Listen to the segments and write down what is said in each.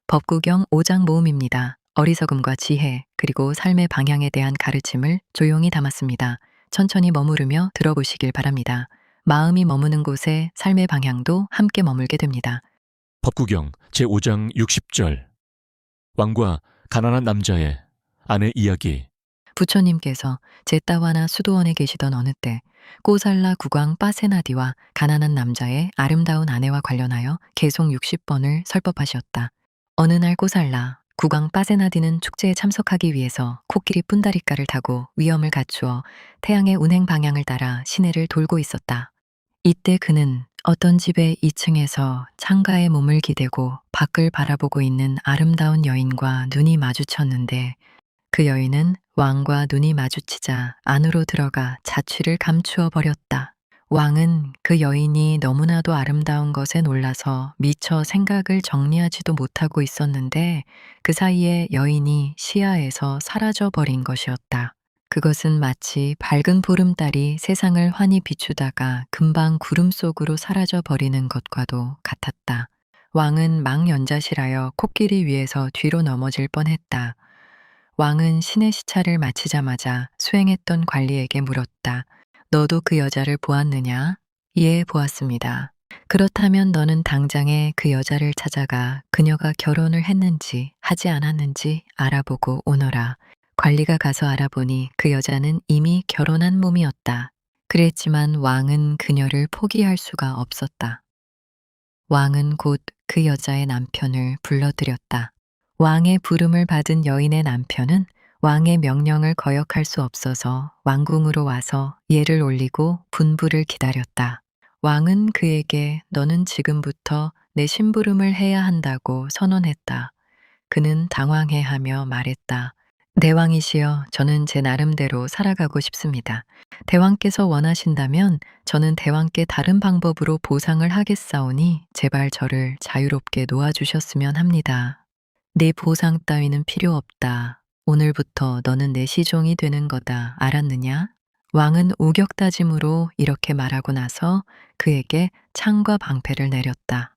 법구경 5장 모음입니다. 어리석음과 지혜, 그리고 삶의 방향에 대한 가르침을 조용히 담았습니다. 천천히 머무르며 들어보시길 바랍니다. 마음이 머무는 곳에 삶의 방향도 함께 머물게 됩니다. 법구경 제5장 60절. 왕과 가난한 남자의 아내 이야기. 부처님께서 제따와나 수도원에 계시던 어느 때 꼬살라 국왕 빠세나디와 가난한 남자의 아름다운 아내와 관련하여 계속 60번을 설법하셨다. 어느 날 꼬살라 국왕 빠세나디는 축제에 참석하기 위해서 코끼리 푼다리가를 타고 위험을 갖추어 태양의 운행 방향을 따라 시내를 돌고 있었다. 이때 그는 어떤 집의 2층에서 창가에 몸을 기대고 밖을 바라보고 있는 아름다운 여인과 눈이 마주쳤는데, 그 여인은 왕과 눈이 마주치자 안으로 들어가 자취를 감추어 버렸다. 왕은 그 여인이 너무나도 아름다운 것에 놀라서 미처 생각을 정리하지도 못하고 있었는데, 그 사이에 여인이 시야에서 사라져 버린 것이었다. 그것은 마치 밝은 보름달이 세상을 환히 비추다가 금방 구름 속으로 사라져 버리는 것과도 같았다. 왕은 망연자실하여 코끼리 위에서 뒤로 넘어질 뻔했다. 왕은 신의 시차를 마치자마자 수행했던 관리에게 물었다. 너도 그 여자를 보았느냐? 예, 보았습니다. 그렇다면 너는 당장에 그 여자를 찾아가 그녀가 결혼을 했는지 하지 않았는지 알아보고 오너라. 관리가 가서 알아보니 그 여자는 이미 결혼한 몸이었다. 그랬지만 왕은 그녀를 포기할 수가 없었다. 왕은 곧 그 여자의 남편을 불러들였다. 왕의 부름을 받은 여인의 남편은 왕의 명령을 거역할 수 없어서 왕궁으로 와서 예를 올리고 분부를 기다렸다. 왕은 그에게 너는 지금부터 내 심부름을 해야 한다고 선언했다. 그는 당황해하며 말했다. 대왕이시여, 저는 제 나름대로 살아가고 싶습니다. 대왕께서 원하신다면 저는 대왕께 다른 방법으로 보상을 하겠사오니 제발 저를 자유롭게 놓아주셨으면 합니다. 네 보상 따위는 필요 없다. 오늘부터 너는 내 시종이 되는 거다. 알았느냐? 왕은 우격다짐으로 이렇게 말하고 나서 그에게 창과 방패를 내렸다.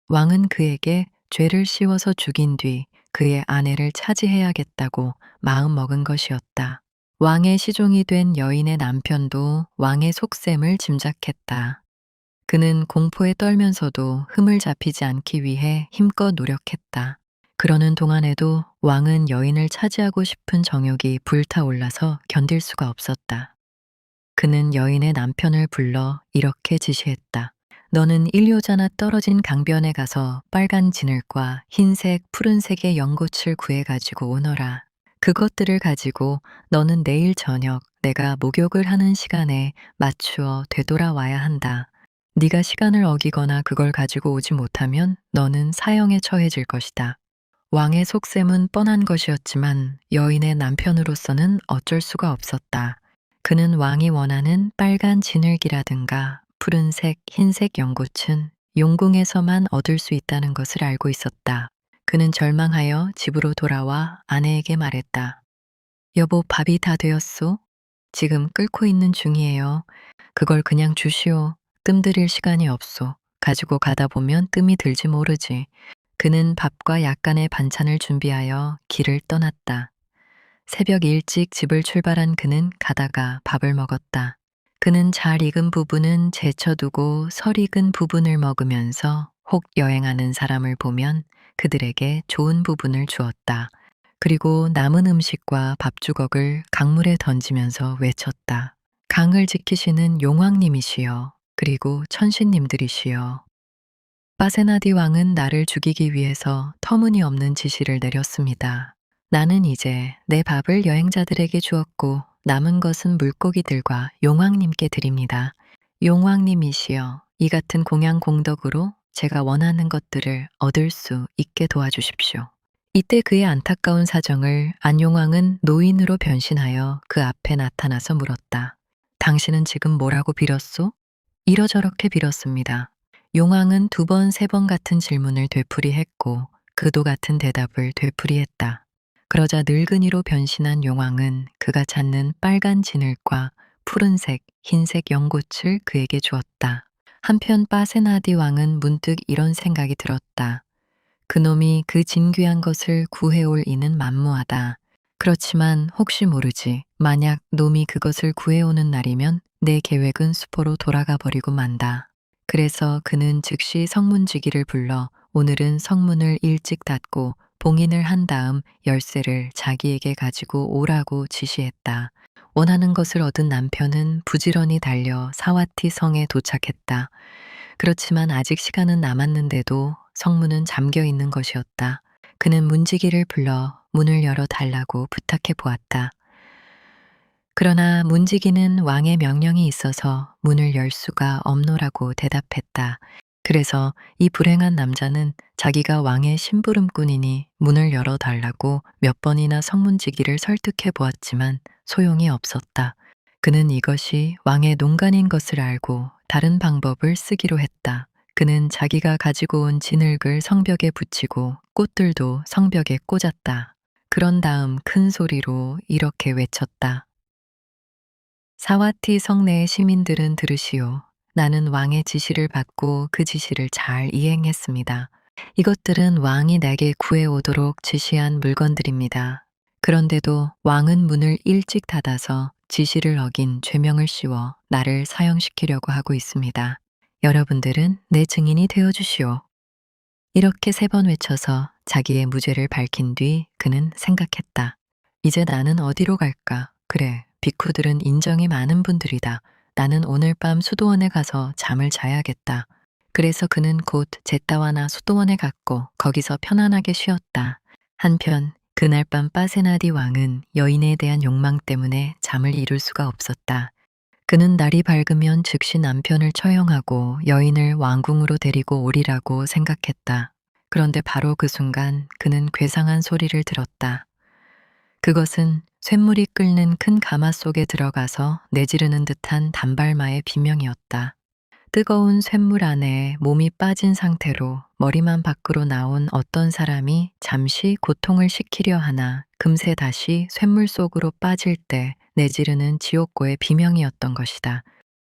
왕은 그에게 죄를 씌워서 죽인 뒤 그의 아내를 차지해야겠다고 마음먹은 것이었다. 왕의 시종이 된 여인의 남편도 왕의 속셈을 짐작했다. 그는 공포에 떨면서도 흠을 잡히지 않기 위해 힘껏 노력했다. 그러는 동안에도 왕은 여인을 차지하고 싶은 정욕이 불타올라서 견딜 수가 없었다. 그는 여인의 남편을 불러 이렇게 지시했다. 너는 일요자나 떨어진 강변에 가서 빨간 진흙과 흰색, 푸른색의 연꽃을 구해가지고 오너라. 그것들을 가지고 너는 내일 저녁 내가 목욕을 하는 시간에 맞추어 되돌아와야 한다. 네가 시간을 어기거나 그걸 가지고 오지 못하면 너는 사형에 처해질 것이다. 왕의 속셈은 뻔한 것이었지만 여인의 남편으로서는 어쩔 수가 없었다. 그는 왕이 원하는 빨간 진흙이라든가 푸른색, 흰색 연꽃은 용궁에서만 얻을 수 있다는 것을 알고 있었다. 그는 절망하여 집으로 돌아와 아내에게 말했다. 여보, 밥이 다 되었소? 지금 끓고 있는 중이에요. 그걸 그냥 주시오. 뜸들일 시간이 없소. 가지고 가다 보면 뜸이 들지 모르지. 그는 밥과 약간의 반찬을 준비하여 길을 떠났다. 새벽 일찍 집을 출발한 그는 가다가 밥을 먹었다. 그는 잘 익은 부분은 제쳐두고 설 익은 부분을 먹으면서 혹 여행하는 사람을 보면 그들에게 좋은 부분을 주었다. 그리고 남은 음식과 밥주걱을 강물에 던지면서 외쳤다. 강을 지키시는 용왕님이시여, 그리고 천신님들이시여. 빠세나디 왕은 나를 죽이기 위해서 터무니없는 지시를 내렸습니다. 나는 이제 내 밥을 여행자들에게 주었고 남은 것은 물고기들과 용왕님께 드립니다. 용왕님이시여, 이 같은 공양 공덕으로 제가 원하는 것들을 얻을 수 있게 도와주십시오. 이때 그의 안타까운 사정을 안용왕은 노인으로 변신하여 그 앞에 나타나서 물었다. 당신은 지금 뭐라고 빌었소? 이러저렇게 빌었습니다. 용왕은 2번, 3번 같은 질문을 되풀이했고 그도 같은 대답을 되풀이했다. 그러자 늙은이로 변신한 용왕은 그가 찾는 빨간 진흙과 푸른색, 흰색 연꽃을 그에게 주었다. 한편 빠세나디 왕은 문득 이런 생각이 들었다. 그놈이 그 진귀한 것을 구해올 이는 만무하다. 그렇지만 혹시 모르지. 만약 놈이 그것을 구해오는 날이면 내 계획은 수포로 돌아가 버리고 만다. 그래서 그는 즉시 성문지기를 불러 오늘은 성문을 일찍 닫고 봉인을 한 다음 열쇠를 자기에게 가지고 오라고 지시했다. 원하는 것을 얻은 남편은 부지런히 달려 사와티 성에 도착했다. 그렇지만 아직 시간은 남았는데도 성문은 잠겨 있는 것이었다. 그는 문지기를 불러 문을 열어 달라고 부탁해 보았다. 그러나 문지기는 왕의 명령이 있어서 문을 열 수가 없노라고 대답했다. 그래서 이 불행한 남자는 자기가 왕의 심부름꾼이니 문을 열어 달라고 몇 번이나 성문지기를 설득해 보았지만 소용이 없었다. 그는 이것이 왕의 농간인 것을 알고 다른 방법을 쓰기로 했다. 그는 자기가 가지고 온 진흙을 성벽에 붙이고 꽃들도 성벽에 꽂았다. 그런 다음 큰 소리로 이렇게 외쳤다. 사와티 성내의 시민들은 들으시오. 나는 왕의 지시를 받고 그 지시를 잘 이행했습니다. 이것들은 왕이 내게 구해오도록 지시한 물건들입니다. 그런데도 왕은 문을 일찍 닫아서 지시를 어긴 죄명을 씌워 나를 사형시키려고 하고 있습니다. 여러분들은 내 증인이 되어 주시오. 이렇게 3번 외쳐서 자기의 무죄를 밝힌 뒤 그는 생각했다. 이제 나는 어디로 갈까? 그래, 비쿠들은 인정이 많은 분들이다. 나는 오늘 밤 수도원에 가서 잠을 자야겠다. 그래서 그는 곧 제따와나 수도원에 갔고 거기서 편안하게 쉬었다. 한편 그날 밤 빠세나디 왕은 여인에 대한 욕망 때문에 잠을 이룰 수가 없었다. 그는 날이 밝으면 즉시 남편을 처형하고 여인을 왕궁으로 데리고 오리라고 생각했다. 그런데 바로 그 순간 그는 괴상한 소리를 들었다. 그것은 쇳물이 끓는 큰 가마 속에 들어가서 내지르는 듯한 단발마의 비명이었다. 뜨거운 쇳물 안에 몸이 빠진 상태로 머리만 밖으로 나온 어떤 사람이 잠시 고통을 식히려 하나 금세 다시 쇳물 속으로 빠질 때 내지르는 지옥고의 비명이었던 것이다.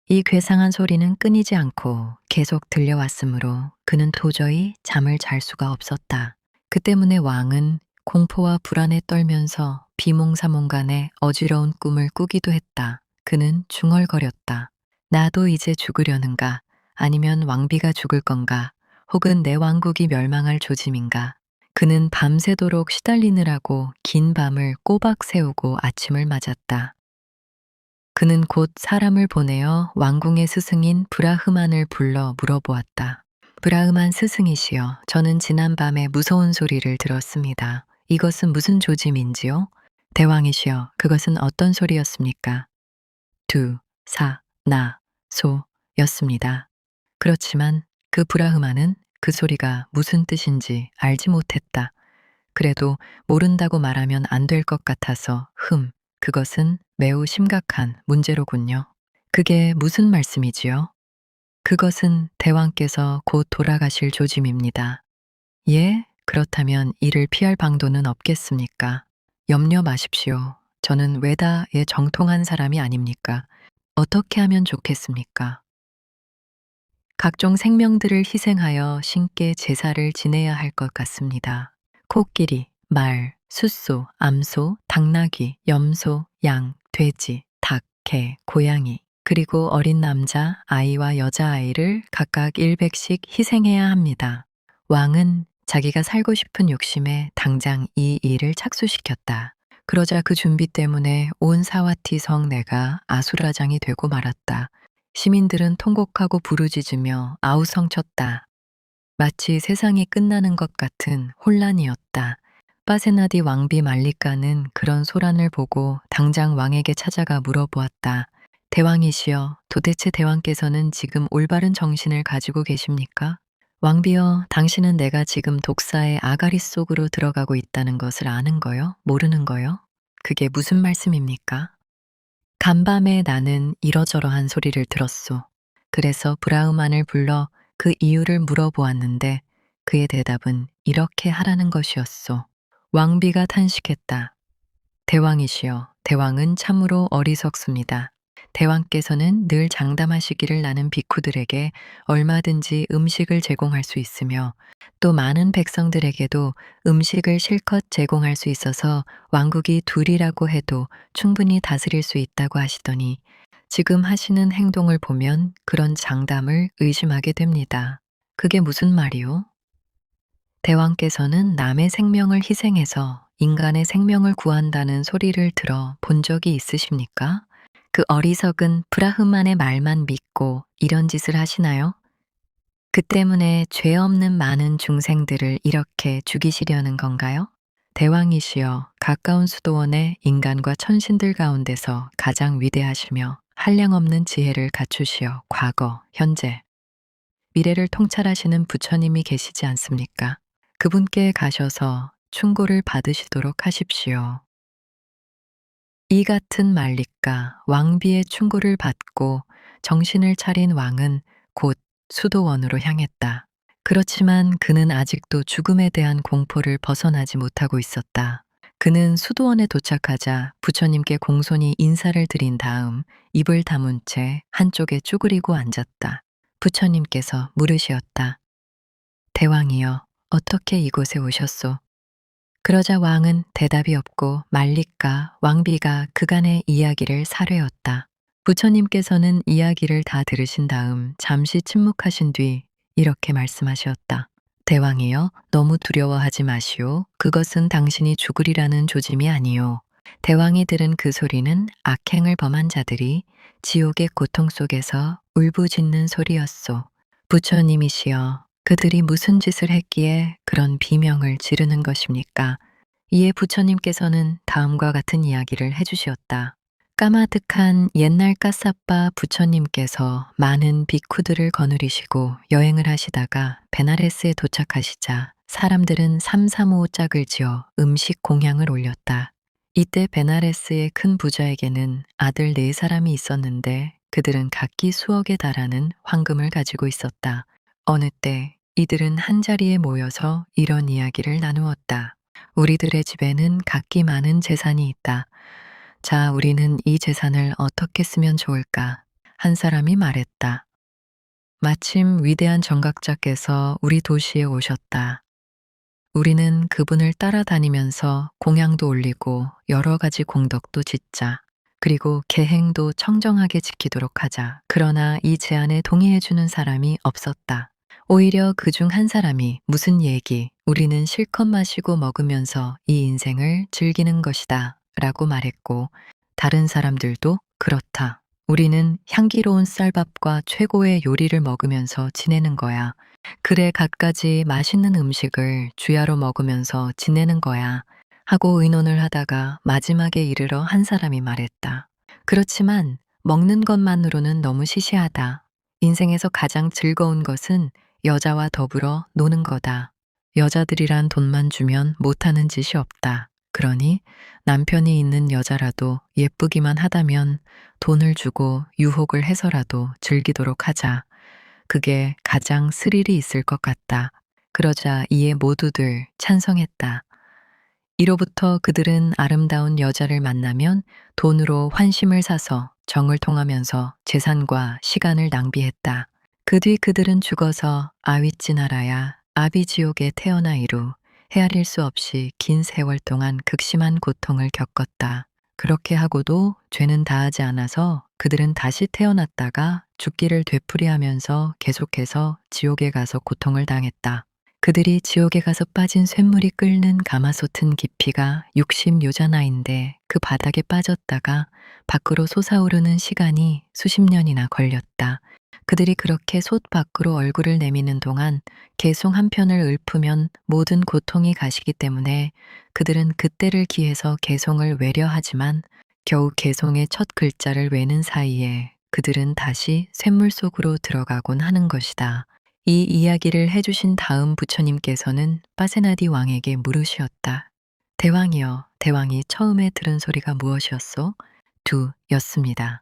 이 괴상한 소리는 끊이지 않고 계속 들려왔으므로 그는 도저히 잠을 잘 수가 없었다. 그 때문에 왕은 공포와 불안에 떨면서 비몽사몽간에 어지러운 꿈을 꾸기도 했다. 그는 중얼거렸다. 나도 이제 죽으려는가? 아니면 왕비가 죽을 건가? 혹은 내 왕국이 멸망할 조짐인가? 그는 밤새도록 시달리느라고 긴 밤을 꼬박 새우고 아침을 맞았다. 그는 곧 사람을 보내어 왕궁의 스승인 브라흐만을 불러 물어보았다. 브라흐만 스승이시여, 저는 지난밤에 무서운 소리를 들었습니다. 이것은 무슨 조짐인지요? 대왕이시여, 그것은 어떤 소리였습니까? 두, 사, 나, 소 였습니다. 그렇지만 그 브라흐만은 그 소리가 무슨 뜻인지 알지 못했다. 그래도 모른다고 말하면 안 될 것 같아서 그것은 매우 심각한 문제로군요. 그게 무슨 말씀이지요? 그것은 대왕께서 곧 돌아가실 조짐입니다. 예? 그렇다면 이를 피할 방도는 없겠습니까? 염려 마십시오. 저는 외다에 정통한 사람이 아닙니까? 어떻게 하면 좋겠습니까? 각종 생명들을 희생하여 신께 제사를 지내야 할 것 같습니다. 코끼리, 말, 숫소, 암소, 당나귀, 염소, 양, 돼지, 닭, 개, 고양이, 그리고 어린 남자, 아이와 여자아이를 각각 100씩 희생해야 합니다. 왕은 자기가 살고 싶은 욕심에 당장 이 일을 착수시켰다. 그러자 그 준비 때문에 온 사와티 성내가 아수라장이 되고 말았다. 시민들은 통곡하고 부르짖으며 아우성쳤다. 마치 세상이 끝나는 것 같은 혼란이었다. 빠세나디 왕비 말리카는 그런 소란을 보고 당장 왕에게 찾아가 물어보았다. 대왕이시여, 도대체 대왕께서는 지금 올바른 정신을 가지고 계십니까? 왕비여, 당신은 내가 지금 독사의 아가리 속으로 들어가고 있다는 것을 아는 거요? 모르는 거요? 그게 무슨 말씀입니까? 간밤에 나는 이러저러한 소리를 들었소. 그래서 브라흐만을 불러 그 이유를 물어보았는데 그의 대답은 이렇게 하라는 것이었소. 왕비가 탄식했다. 대왕이시여, 대왕은 참으로 어리석습니다. 대왕께서는 늘 장담하시기를 나는 비쿠들에게 얼마든지 음식을 제공할 수 있으며 또 많은 백성들에게도 음식을 실컷 제공할 수 있어서 왕국이 둘이라고 해도 충분히 다스릴 수 있다고 하시더니 지금 하시는 행동을 보면 그런 장담을 의심하게 됩니다. 그게 무슨 말이요? 대왕께서는 남의 생명을 희생해서 인간의 생명을 구한다는 소리를 들어 본 적이 있으십니까? 그 어리석은 브라흐만의 말만 믿고 이런 짓을 하시나요? 그 때문에 죄 없는 많은 중생들을 이렇게 죽이시려는 건가요? 대왕이시여 가까운 수도원의 인간과 천신들 가운데서 가장 위대하시며 한량없는 지혜를 갖추시어 과거, 현재, 미래를 통찰하시는 부처님이 계시지 않습니까? 그분께 가셔서 충고를 받으시도록 하십시오. 이 같은 말리까 왕비의 충고를 받고 정신을 차린 왕은 곧 수도원으로 향했다. 그렇지만 그는 아직도 죽음에 대한 공포를 벗어나지 못하고 있었다. 그는 수도원에 도착하자 부처님께 공손히 인사를 드린 다음 입을 다문 채 한쪽에 쭈그리고 앉았다. 부처님께서 물으시었다. 대왕이여, 어떻게 이곳에 오셨소? 그러자 왕은 대답이 없고 말리까 왕비가 그간의 이야기를 사뢰었다. 부처님께서는 이야기를 다 들으신 다음 잠시 침묵하신 뒤 이렇게 말씀하셨다. 대왕이여, 너무 두려워하지 마시오. 그것은 당신이 죽으리라는 조짐이 아니오. 대왕이 들은 그 소리는 악행을 범한 자들이 지옥의 고통 속에서 울부짖는 소리였소. 부처님이시여, 그들이 무슨 짓을 했기에 그런 비명을 지르는 것입니까? 이에 부처님께서는 다음과 같은 이야기를 해주시었다. 까마득한 옛날 까싸빠 부처님께서 많은 비쿠들을 거느리시고 여행을 하시다가 베나레스에 도착하시자 사람들은 삼삼오오 짝을 지어 음식 공양을 올렸다. 이때 베나레스의 큰 부자에게는 아들 4사람이 있었는데 그들은 각기 수억에 달하는 황금을 가지고 있었다. 어느 때 이들은 한자리에 모여서 이런 이야기를 나누었다. 우리들의 집에는 각기 많은 재산이 있다. 자, 우리는 이 재산을 어떻게 쓰면 좋을까? 한 사람이 말했다. 마침 위대한 정각자께서 우리 도시에 오셨다. 우리는 그분을 따라다니면서 공양도 올리고 여러 가지 공덕도 짓자. 그리고 계행도 청정하게 지키도록 하자. 그러나 이 제안에 동의해주는 사람이 없었다. 오히려 그중 한 사람이 무슨 얘기, 우리는 실컷 마시고 먹으면서 이 인생을 즐기는 것이다 라고 말했고, 다른 사람들도 그렇다. 우리는 향기로운 쌀밥과 최고의 요리를 먹으면서 지내는 거야. 그래, 갖가지 맛있는 음식을 주야로 먹으면서 지내는 거야. 하고 의논을 하다가 마지막에 이르러 한 사람이 말했다. 그렇지만 먹는 것만으로는 너무 시시하다. 인생에서 가장 즐거운 것은 여자와 더불어 노는 거다. 여자들이란 돈만 주면 못하는 짓이 없다. 그러니 남편이 있는 여자라도 예쁘기만 하다면 돈을 주고 유혹을 해서라도 즐기도록 하자. 그게 가장 스릴이 있을 것 같다. 그러자 이에 모두들 찬성했다. 이로부터 그들은 아름다운 여자를 만나면 돈으로 환심을 사서 정을 통하면서 재산과 시간을 낭비했다. 그 뒤 그들은 죽어서 아윗지나라야 아비지옥에 태어나 이루 헤아릴 수 없이 긴 세월 동안 극심한 고통을 겪었다. 그렇게 하고도 죄는 다하지 않아서 그들은 다시 태어났다가 죽기를 되풀이하면서 계속해서 지옥에 가서 고통을 당했다. 그들이 지옥에 가서 빠진 쇳물이 끓는 가마솥은 깊이가 60요자나인데 그 바닥에 빠졌다가 밖으로 솟아오르는 시간이 수십 년이나 걸렸다. 그들이 그렇게 솥 밖으로 얼굴을 내미는 동안 개송 한 편을 읊으면 모든 고통이 가시기 때문에 그들은 그때를 기해서 개송을 외려하지만 겨우 개송의 첫 글자를 외는 사이에 그들은 다시 쇳물 속으로 들어가곤 하는 것이다. 이 이야기를 해주신 다음 부처님께서는 빠세나디 왕에게 물으시었다. 대왕이여, 대왕이 처음에 들은 소리가 무엇이었소? 였습니다.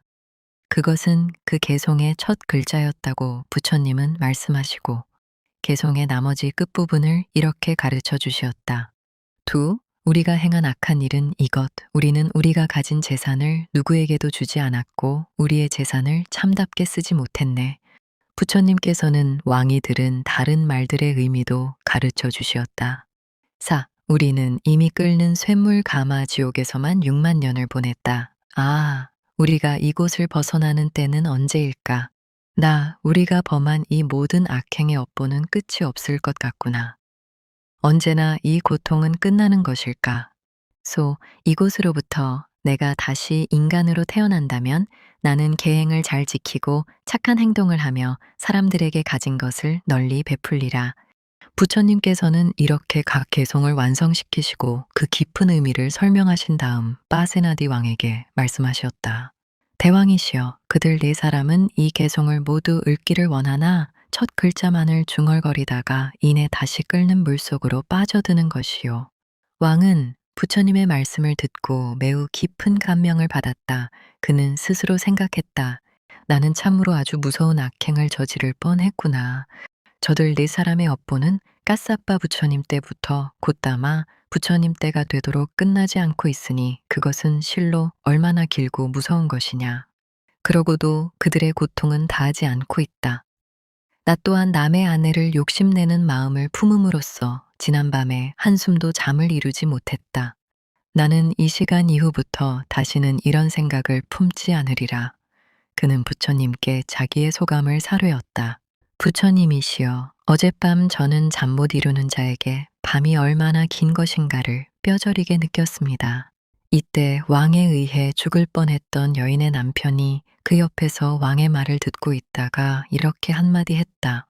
그것은 그 개송의 첫 글자였다고 부처님은 말씀하시고 개송의 나머지 끝부분을 이렇게 가르쳐 주시었다. 우리가 행한 악한 일은 이것. 우리는 우리가 가진 재산을 누구에게도 주지 않았고 우리의 재산을 참답게 쓰지 못했네. 부처님께서는 왕이 들은 다른 말들의 의미도 가르쳐 주시었다. 4. 우리는 이미 끓는 쇠물 가마 지옥에서만 6만 년을 보냈다. 아, 우리가 이곳을 벗어나는 때는 언제일까? 우리가 범한 이 모든 악행의 업보는 끝이 없을 것 같구나. 언제나 이 고통은 끝나는 것일까? 이곳으로부터 내가 다시 인간으로 태어난다면 나는 계행을 잘 지키고 착한 행동을 하며 사람들에게 가진 것을 널리 베풀리라. 부처님께서는 이렇게 각 개송을 완성시키시고 그 깊은 의미를 설명하신 다음 빠세나디 왕에게 말씀하셨다. 대왕이시여, 그들 네 사람은 이 개송을 모두 읽기를 원하나 첫 글자만을 중얼거리다가 이내 다시 끓는 물속으로 빠져드는 것이요. 왕은 부처님의 말씀을 듣고 매우 깊은 감명을 받았다. 그는 스스로 생각했다. 나는 참으로 아주 무서운 악행을 저지를 뻔했구나. 저들 네 사람의 업보는 까싸빠 부처님 때부터 곧다마 부처님 때가 되도록 끝나지 않고 있으니 그것은 실로 얼마나 길고 무서운 것이냐. 그러고도 그들의 고통은 다하지 않고 있다. 나 또한 남의 아내를 욕심내는 마음을 품음으로써 지난밤에 한숨도 잠을 이루지 못했다. 나는 이 시간 이후부터 다시는 이런 생각을 품지 않으리라. 그는 부처님께 자기의 소감을 사뢰었다. 부처님이시여, 어젯밤 저는 잠 못 이루는 자에게 밤이 얼마나 긴 것인가를 뼈저리게 느꼈습니다. 이때 왕에 의해 죽을 뻔했던 여인의 남편이 그 옆에서 왕의 말을 듣고 있다가 이렇게 한마디 했다.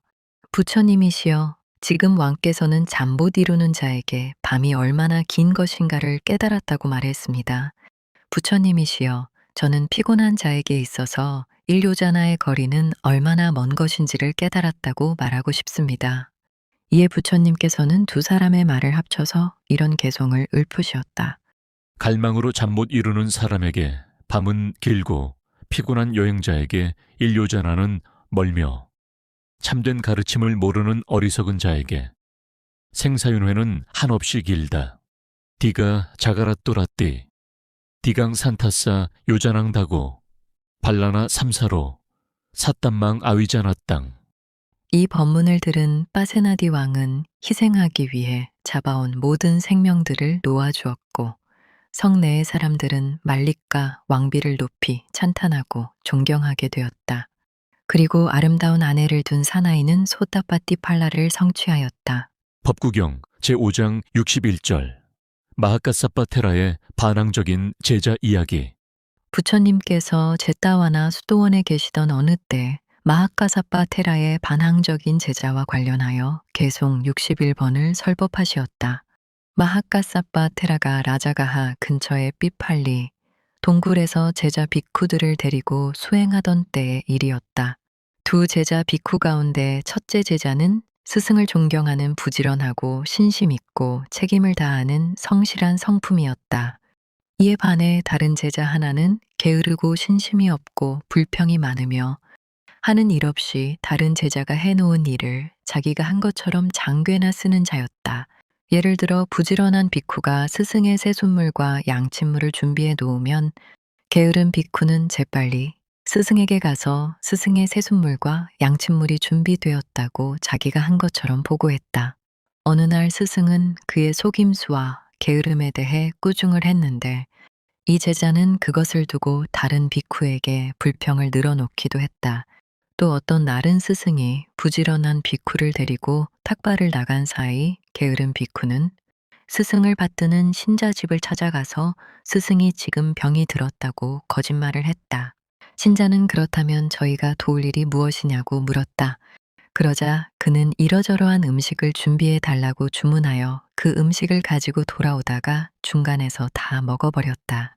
부처님이시여, 지금 왕께서는 잠 못 이루는 자에게 밤이 얼마나 긴 것인가를 깨달았다고 말했습니다. 부처님이시여, 저는 피곤한 자에게 있어서 일요자나의 거리는 얼마나 먼 것인지를 깨달았다고 말하고 싶습니다. 이에 부처님께서는 두 사람의 말을 합쳐서 이런 개송을 읊으셨다. 갈망으로 잠 못 이루는 사람에게 밤은 길고 피곤한 여행자에게 일요자나는 멀며 참된 가르침을 모르는 어리석은 자에게 생사윤회는 한없이 길다. 디가 자가라또라띠 디강 산타싸 요자낭다고 발라나 삼사로 사땀망 아위자나 땅. 이 법문을 들은 빠세나디 왕은 희생하기 위해 잡아온 모든 생명들을 놓아주었고 성내의 사람들은 말릭과 왕비를 높이 찬탄하고 존경하게 되었다. 그리고 아름다운 아내를 둔 사나이는 소따빠띠 팔라를 성취하였다. 법구경 제5장 61절 마하카사파테라의 반항적인 제자 이야기. 부처님께서 제따와나 수도원에 계시던 어느 때 마하카사파 테라의 반항적인 제자와 관련하여 개송 61번을 설법하시었다. 마하카사파 테라가 라자가하 근처의 삐팔리 동굴에서 제자 비쿠들을 데리고 수행하던 때의 일이었다. 두 제자 비쿠 가운데 첫째 제자는 스승을 존경하는 부지런하고 신심 있고 책임을 다하는 성실한 성품이었다. 이에 반해 다른 제자 하나는 게으르고 신심이 없고 불평이 많으며 하는 일 없이 다른 제자가 해놓은 일을 자기가 한 것처럼 장괴나 쓰는 자였다. 예를 들어 부지런한 비쿠가 스승의 새순물과 양침물을 준비해 놓으면 게으른 비쿠는 재빨리 스승에게 가서 스승의 새순물과 양침물이 준비되었다고 자기가 한 것처럼 보고했다. 어느 날 스승은 그의 속임수와 게으름에 대해 꾸중을 했는데 이 제자는 그것을 두고 다른 비쿠에게 불평을 늘어놓기도 했다. 또 어떤 날은 스승이 부지런한 비쿠를 데리고 탁발을 나간 사이 게으른 비쿠는 스승을 받드는 신자 집을 찾아가서 스승이 지금 병이 들었다고 거짓말을 했다. 신자는 그렇다면 저희가 도울 일이 무엇이냐고 물었다. 그러자 그는 이러저러한 음식을 준비해 달라고 주문하여 그 음식을 가지고 돌아오다가 중간에서 다 먹어버렸다.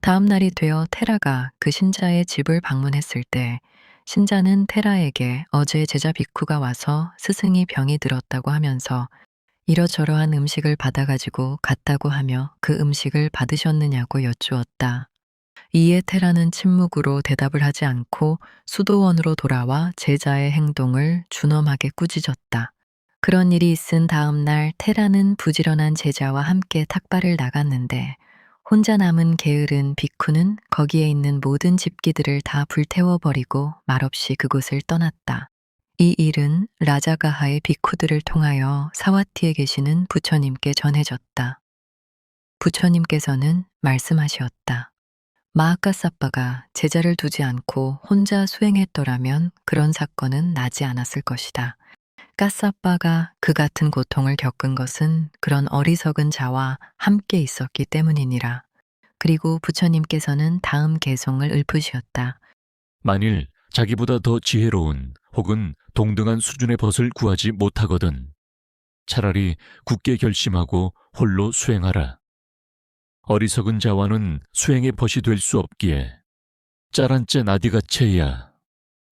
다음 날이 되어 테라가 그 신자의 집을 방문했을 때 신자는 테라에게 어제 제자 비쿠가 와서 스승이 병이 들었다고 하면서 이러저러한 음식을 받아가지고 갔다고 하며 그 음식을 받으셨느냐고 여쭈었다. 이에 테라는 침묵으로 대답을 하지 않고 수도원으로 돌아와 제자의 행동을 준엄하게 꾸짖었다. 그런 일이 있은 다음 날 테라는 부지런한 제자와 함께 탁발을 나갔는데 혼자 남은 게으른 비쿠는 거기에 있는 모든 집기들을 다 불태워버리고 말없이 그곳을 떠났다. 이 일은 라자가하의 비쿠들을 통하여 사와티에 계시는 부처님께 전해졌다. 부처님께서는 말씀하시었다. 마하카사빠가 제자를 두지 않고 혼자 수행했더라면 그런 사건은 나지 않았을 것이다. 까사빠가 그 같은 고통을 겪은 것은 그런 어리석은 자와 함께 있었기 때문이니라. 그리고 부처님께서는 다음 개송을 읊으시었다. 만일 자기보다 더 지혜로운 혹은 동등한 수준의 벗을 구하지 못하거든 차라리 굳게 결심하고 홀로 수행하라. 어리석은 자와는 수행의 벗이 될 수 없기에 짜란째 나디가체야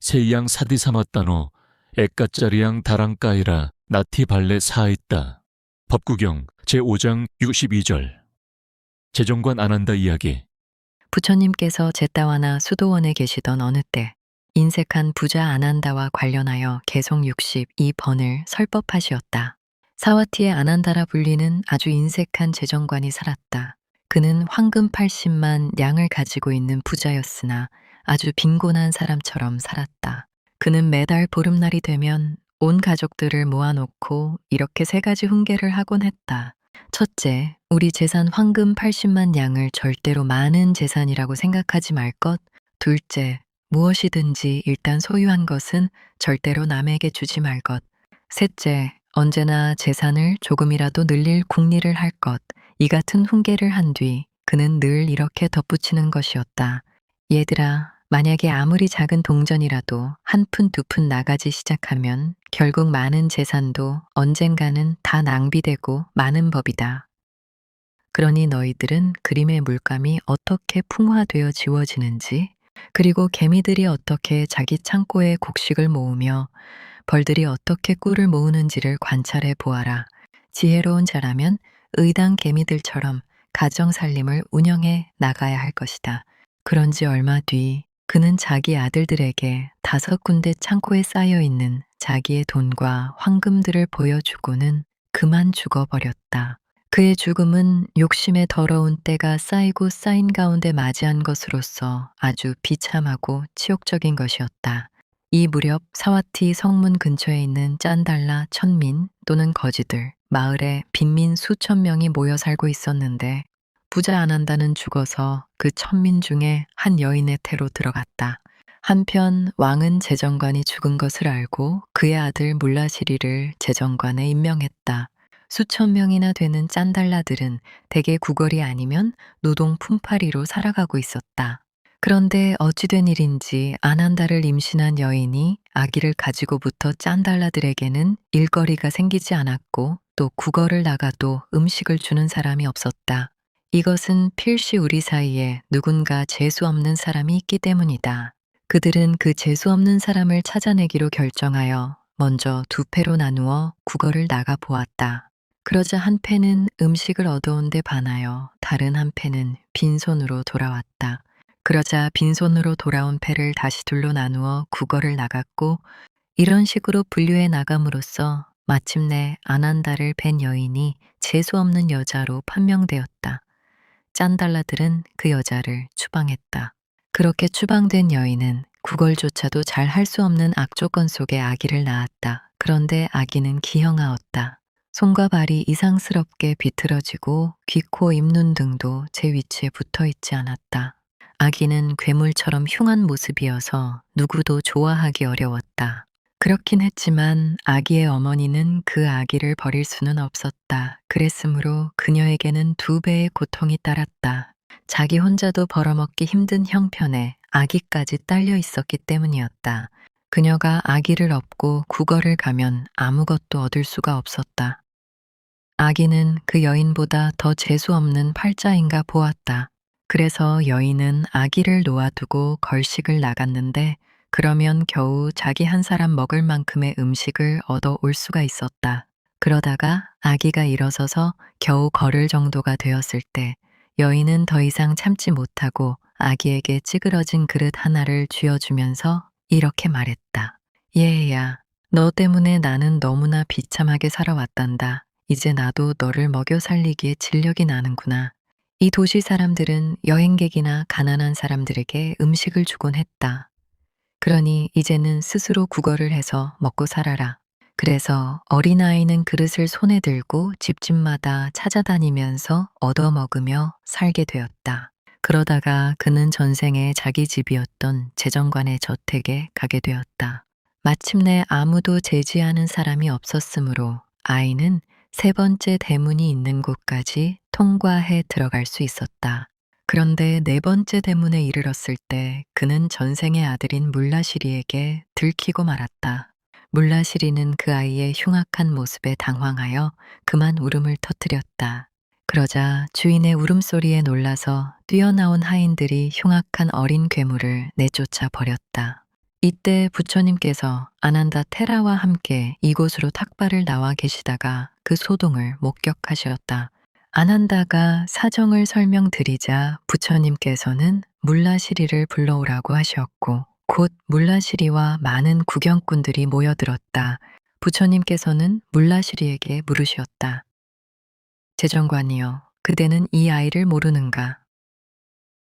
세이양 사디사마따노 에까짜리양 다랑까이라 나티발레 사있다. 법구경 제5장 62절. 재정관 안한다 이야기. 부처님께서 제따와나 수도원에 계시던 어느 때 인색한 부자 아난다와 관련하여 개송 62번을 설법하시었다. 사와티의 아난다라 불리는 아주 인색한 재정관이 살았다. 그는 황금 80만 양을 가지고 있는 부자였으나 아주 빈곤한 사람처럼 살았다. 그는 매달 보름날이 되면 온 가족들을 모아놓고 이렇게 세 가지 훈계를 하곤 했다. 첫째, 우리 재산 황금 80만 양을 절대로 많은 재산이라고 생각하지 말 것. 둘째, 무엇이든지 일단 소유한 것은 절대로 남에게 주지 말 것. 셋째, 언제나 재산을 조금이라도 늘릴 궁리를 할 것. 이 같은 훈계를 한 뒤 그는 늘 이렇게 덧붙이는 것이었다. 얘들아, 만약에 아무리 작은 동전이라도 한 푼 두 푼 나가지 시작하면 결국 많은 재산도 언젠가는 다 낭비되고 마는 법이다. 그러니 너희들은 그림의 물감이 어떻게 풍화되어 지워지는지, 그리고 개미들이 어떻게 자기 창고에 곡식을 모으며 벌들이 어떻게 꿀을 모으는지를 관찰해 보아라. 지혜로운 자라면 의당 개미들처럼 가정 살림을 운영해 나가야 할 것이다. 그런지 얼마 뒤 그는 자기 아들들에게 5군데 창고에 쌓여 있는 자기의 돈과 황금들을 보여주고는 그만 죽어버렸다. 그의 죽음은 욕심의 더러운 때가 쌓이고 쌓인 가운데 맞이한 것으로서 아주 비참하고 치욕적인 것이었다. 이 무렵 사와티 성문 근처에 있는 짠달라 천민 또는 거지들, 마을에 빈민 수천 명이 모여 살고 있었는데 부자 아난다는 죽어서 그 천민 중에 한 여인의 태로 들어갔다. 한편 왕은 재정관이 죽은 것을 알고 그의 아들 물라시리를 재정관에 임명했다. 수천 명이나 되는 짠달라들은 대개 구걸이 아니면 노동 품팔이로 살아가고 있었다. 그런데 어찌된 일인지 아난다를 임신한 여인이 아기를 가지고부터 짠달라들에게는 일거리가 생기지 않았고 또 구걸을 나가도 음식을 주는 사람이 없었다. 이것은 필시 우리 사이에 누군가 재수 없는 사람이 있기 때문이다. 그들은 그 재수 없는 사람을 찾아내기로 결정하여 먼저 두 패로 나누어 구걸을 나가 보았다. 그러자 한 패는 음식을 얻어온 데 반하여 다른 한 패는 빈손으로 돌아왔다. 그러자 빈손으로 돌아온 패를 다시 둘로 나누어 구걸을 나갔고 이런 식으로 분류해 나감으로써 마침내 아난다를 뵌 여인이 재수 없는 여자로 판명되었다. 짠달라들은 그 여자를 추방했다. 그렇게 추방된 여인은 구걸조차도 잘 할 수 없는 악조건 속에 아기를 낳았다. 그런데 아기는 기형아었다. 손과 발이 이상스럽게 비틀어지고 귀, 코, 입, 눈 등도 제 위치에 붙어 있지 않았다. 아기는 괴물처럼 흉한 모습이어서 누구도 좋아하기 어려웠다. 그렇긴 했지만 아기의 어머니는 그 아기를 버릴 수는 없었다. 그랬으므로 그녀에게는 2배의 고통이 따랐다. 자기 혼자도 벌어먹기 힘든 형편에 아기까지 딸려 있었기 때문이었다. 그녀가 아기를 업고 구걸을 가면 아무것도 얻을 수가 없었다. 아기는 그 여인보다 더 재수 없는 팔자인가 보았다. 그래서 여인은 아기를 놓아두고 걸식을 나갔는데 그러면 겨우 자기 한 사람 먹을 만큼의 음식을 얻어올 수가 있었다. 그러다가 아기가 일어서서 겨우 걸을 정도가 되었을 때 여인은 더 이상 참지 못하고 아기에게 찌그러진 그릇 하나를 쥐어주면서 이렇게 말했다. 얘야, 너 때문에 나는 너무나 비참하게 살아왔단다. 이제 나도 너를 먹여 살리기에 진력이 나는구나. 이 도시 사람들은 여행객이나 가난한 사람들에게 음식을 주곤 했다. 그러니 이제는 스스로 국어를 해서 먹고 살아라. 그래서 어린아이는 그릇을 손에 들고 집집마다 찾아다니면서 얻어먹으며 살게 되었다. 그러다가 그는 전생에 자기 집이었던 재정관의 저택에 가게 되었다. 마침내 아무도 제지하는 사람이 없었으므로 아이는 세 번째 대문이 있는 곳까지 통과해 들어갈 수 있었다. 그런데 네 번째 대문에 이르렀을 때 그는 전생의 아들인 물라시리에게 들키고 말았다. 물라시리는 그 아이의 흉악한 모습에 당황하여 그만 울음을 터뜨렸다. 그러자 주인의 울음소리에 놀라서 뛰어나온 하인들이 흉악한 어린 괴물을 내쫓아 버렸다. 이때 부처님께서 아난다 테라와 함께 이곳으로 탁발을 나와 계시다가 그 소동을 목격하셨다. 아난다가 사정을 설명드리자 부처님께서는 물라시리를 불러오라고 하셨고 곧 물라시리와 많은 구경꾼들이 모여들었다. 부처님께서는 물라시리에게 물으셨다. 재정관이여, 그대는 이 아이를 모르는가?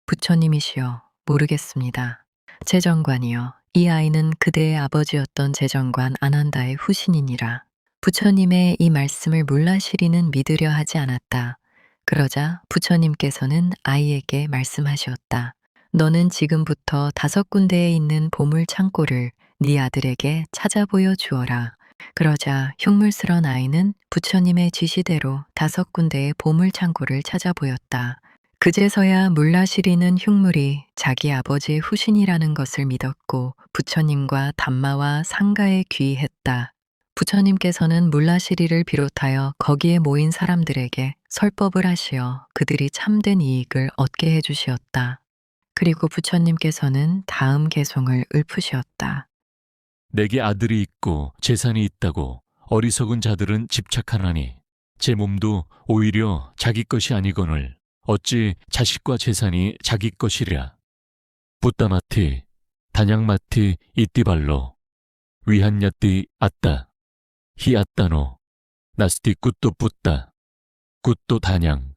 부처님이시여, 모르겠습니다. 재정관이여, 이 아이는 그대의 아버지였던 재정관 아난다의 후신이니라. 부처님의 이 말씀을 물라시리는 믿으려 하지 않았다. 그러자 부처님께서는 아이에게 말씀하셨다. 너는 지금부터 5군데에 있는 보물 창고를 네 아들에게 찾아 보여 주어라. 그러자 흉물스런 아이는 부처님의 지시대로 5군데의 보물 창고를 찾아 보였다. 그제서야 물라시리는 흉물이 자기 아버지의 후신이라는 것을 믿었고 부처님과 담마와 상가에 귀의했다. 부처님께서는 물라시리를 비롯하여 거기에 모인 사람들에게 설법을 하시어 그들이 참된 이익을 얻게 해주시었다. 그리고 부처님께서는 다음 개송을 읊으시었다. 내게 아들이 있고 재산이 있다고 어리석은 자들은 집착하나니 제 몸도 오히려 자기 것이 아니거늘 어찌 자식과 재산이 자기 것이랴. 뿌따마티 단양마티 이띠발로 위한야띠 아따 히아따노 나스티 굿도 뿌따 굿도 단양.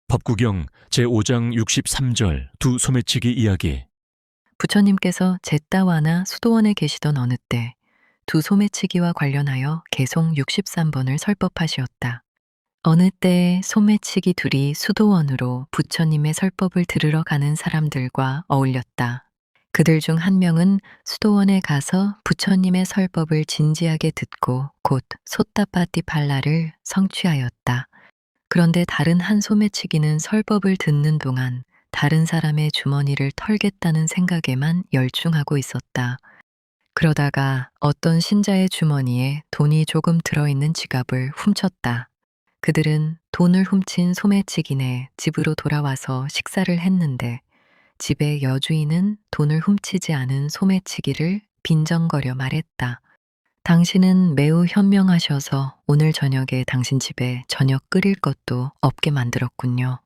법구경 제5장 63절 두 소매치기 이야기. 부처님께서 제따와나 수도원에 계시던 어느 때 두 소매치기와 관련하여 개송 63번을 설법하시었다. 어느 때 소매치기 둘이 수도원으로 부처님의 설법을 들으러 가는 사람들과 어울렸다. 그들 중 한 명은 수도원에 가서 부처님의 설법을 진지하게 듣고 곧 소따파티팔라를 성취하였다. 그런데 다른 한 소매치기는 설법을 듣는 동안 다른 사람의 주머니를 털겠다는 생각에만 열중하고 있었다. 그러다가 어떤 신자의 주머니에 돈이 조금 들어있는 지갑을 훔쳤다. 그들은 돈을 훔친 소매치기네 집으로 돌아와서 식사를 했는데 집의 여주인은 돈을 훔치지 않은 소매치기를 빈정거려 말했다. 당신은 매우 현명하셔서 오늘 저녁에 당신 집에 저녁 끓일 것도 없게 만들었군요.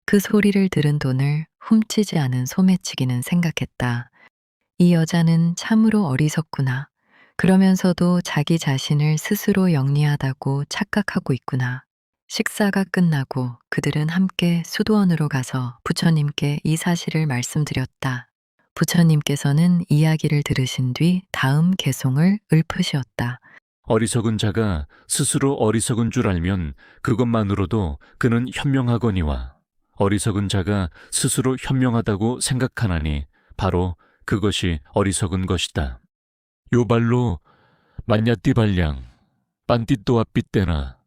그 소리를 들은 돈을 훔치지 않은 소매치기는 생각했다. 이 여자는 참으로 어리석구나. 그러면서도 자기 자신을 스스로 영리하다고 착각하고 있구나. 식사가 끝나고 그들은 함께 수도원으로 가서 부처님께 이 사실을 말씀드렸다. 부처님께서는 이야기를 들으신 뒤 다음 개송을 읊으시었다. 어리석은 자가 스스로 어리석은 줄 알면 그것만으로도 그는 현명하거니와 어리석은 자가 스스로 현명하다고 생각하나니 바로 그것이 어리석은 것이다. 요발로 만야띠발량 빤띠또아삐때나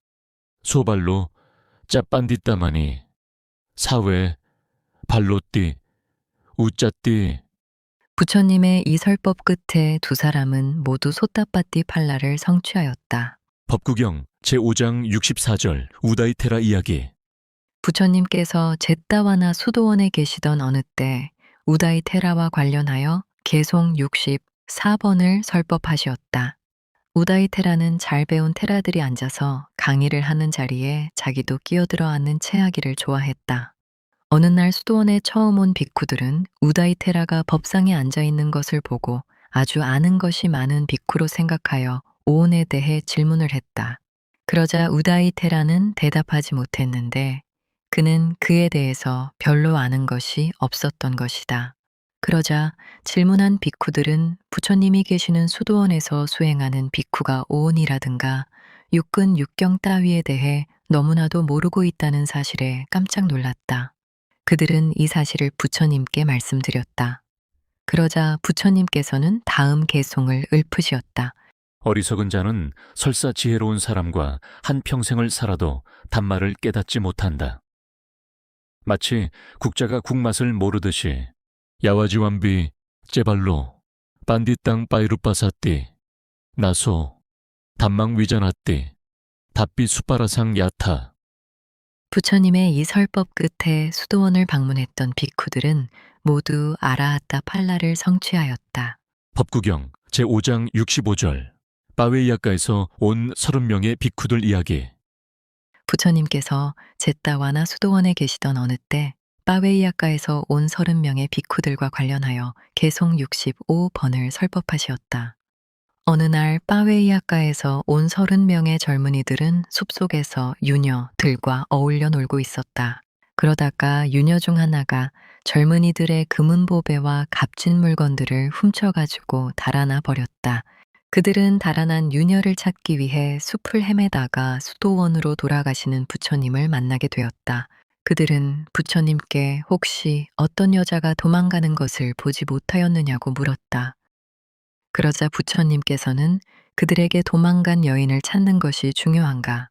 소발로 짜빤디따마니 사회 발로띠 우짜띠. 부처님의 이 설법 끝에 두 사람은 모두 소따빠띠 팔라를 성취하였다. 법구경 제5장 64절 우다이테라 이야기. 부처님께서 제따와나 수도원에 계시던 어느 때 우다이 테라와 관련하여 개송 64번을 설법하시었다. 우다이 테라는 잘 배운 테라들이 앉아서 강의를 하는 자리에 자기도 끼어들어 앉는 체하기를 좋아했다. 어느 날 수도원에 처음 온 비쿠들은 우다이 테라가 법상에 앉아 있는 것을 보고 아주 아는 것이 많은 비쿠로 생각하여 오온에 대해 질문을 했다. 그러자 우다이테라는 대답하지 못했는데 그는 그에 대해서 별로 아는 것이 없었던 것이다. 그러자 질문한 비쿠들은 부처님이 계시는 수도원에서 수행하는 비쿠가 오온이라든가 육근 육경 따위에 대해 너무나도 모르고 있다는 사실에 깜짝 놀랐다. 그들은 이 사실을 부처님께 말씀드렸다. 그러자 부처님께서는 다음 개송을 읊으시었다. 어리석은 자는 설사 지혜로운 사람과 한평생을 살아도 단말을 깨닫지 못한다. 마치 국자가 국맛을 모르듯이 야와지완비 제발로 반디땅 빠이루빠사띠 나소 단망 위자나띠 답비 수빠라상 야타. 부처님의 이 설법 끝에 수도원을 방문했던 비쿠들은 모두 아라하따 팔라를 성취하였다. 법구경 제5장 65절 바웨이아가에서 온 30명의 비쿠들 이야기. 부처님께서 제따와나 수도원에 계시던 어느 때 빠웨이아가에서 온 30명의 비쿠들과 관련하여 개송 65번을 설법하시었다. 어느 날 빠웨이아가에서 온 30명의 젊은이들은 숲속에서 유녀들과 어울려 놀고 있었다. 그러다가 유녀 중 하나가 젊은이들의 금은 보배와 값진 물건들을 훔쳐가지고 달아나 버렸다. 그들은 달아난 유녀를 찾기 위해 숲을 헤매다가 수도원으로 돌아가시는 부처님을 만나게 되었다. 그들은 부처님께 혹시 어떤 여자가 도망가는 것을 보지 못하였느냐고 물었다. 그러자 부처님께서는 그들에게 도망간 여인을 찾는 것이 중요한가?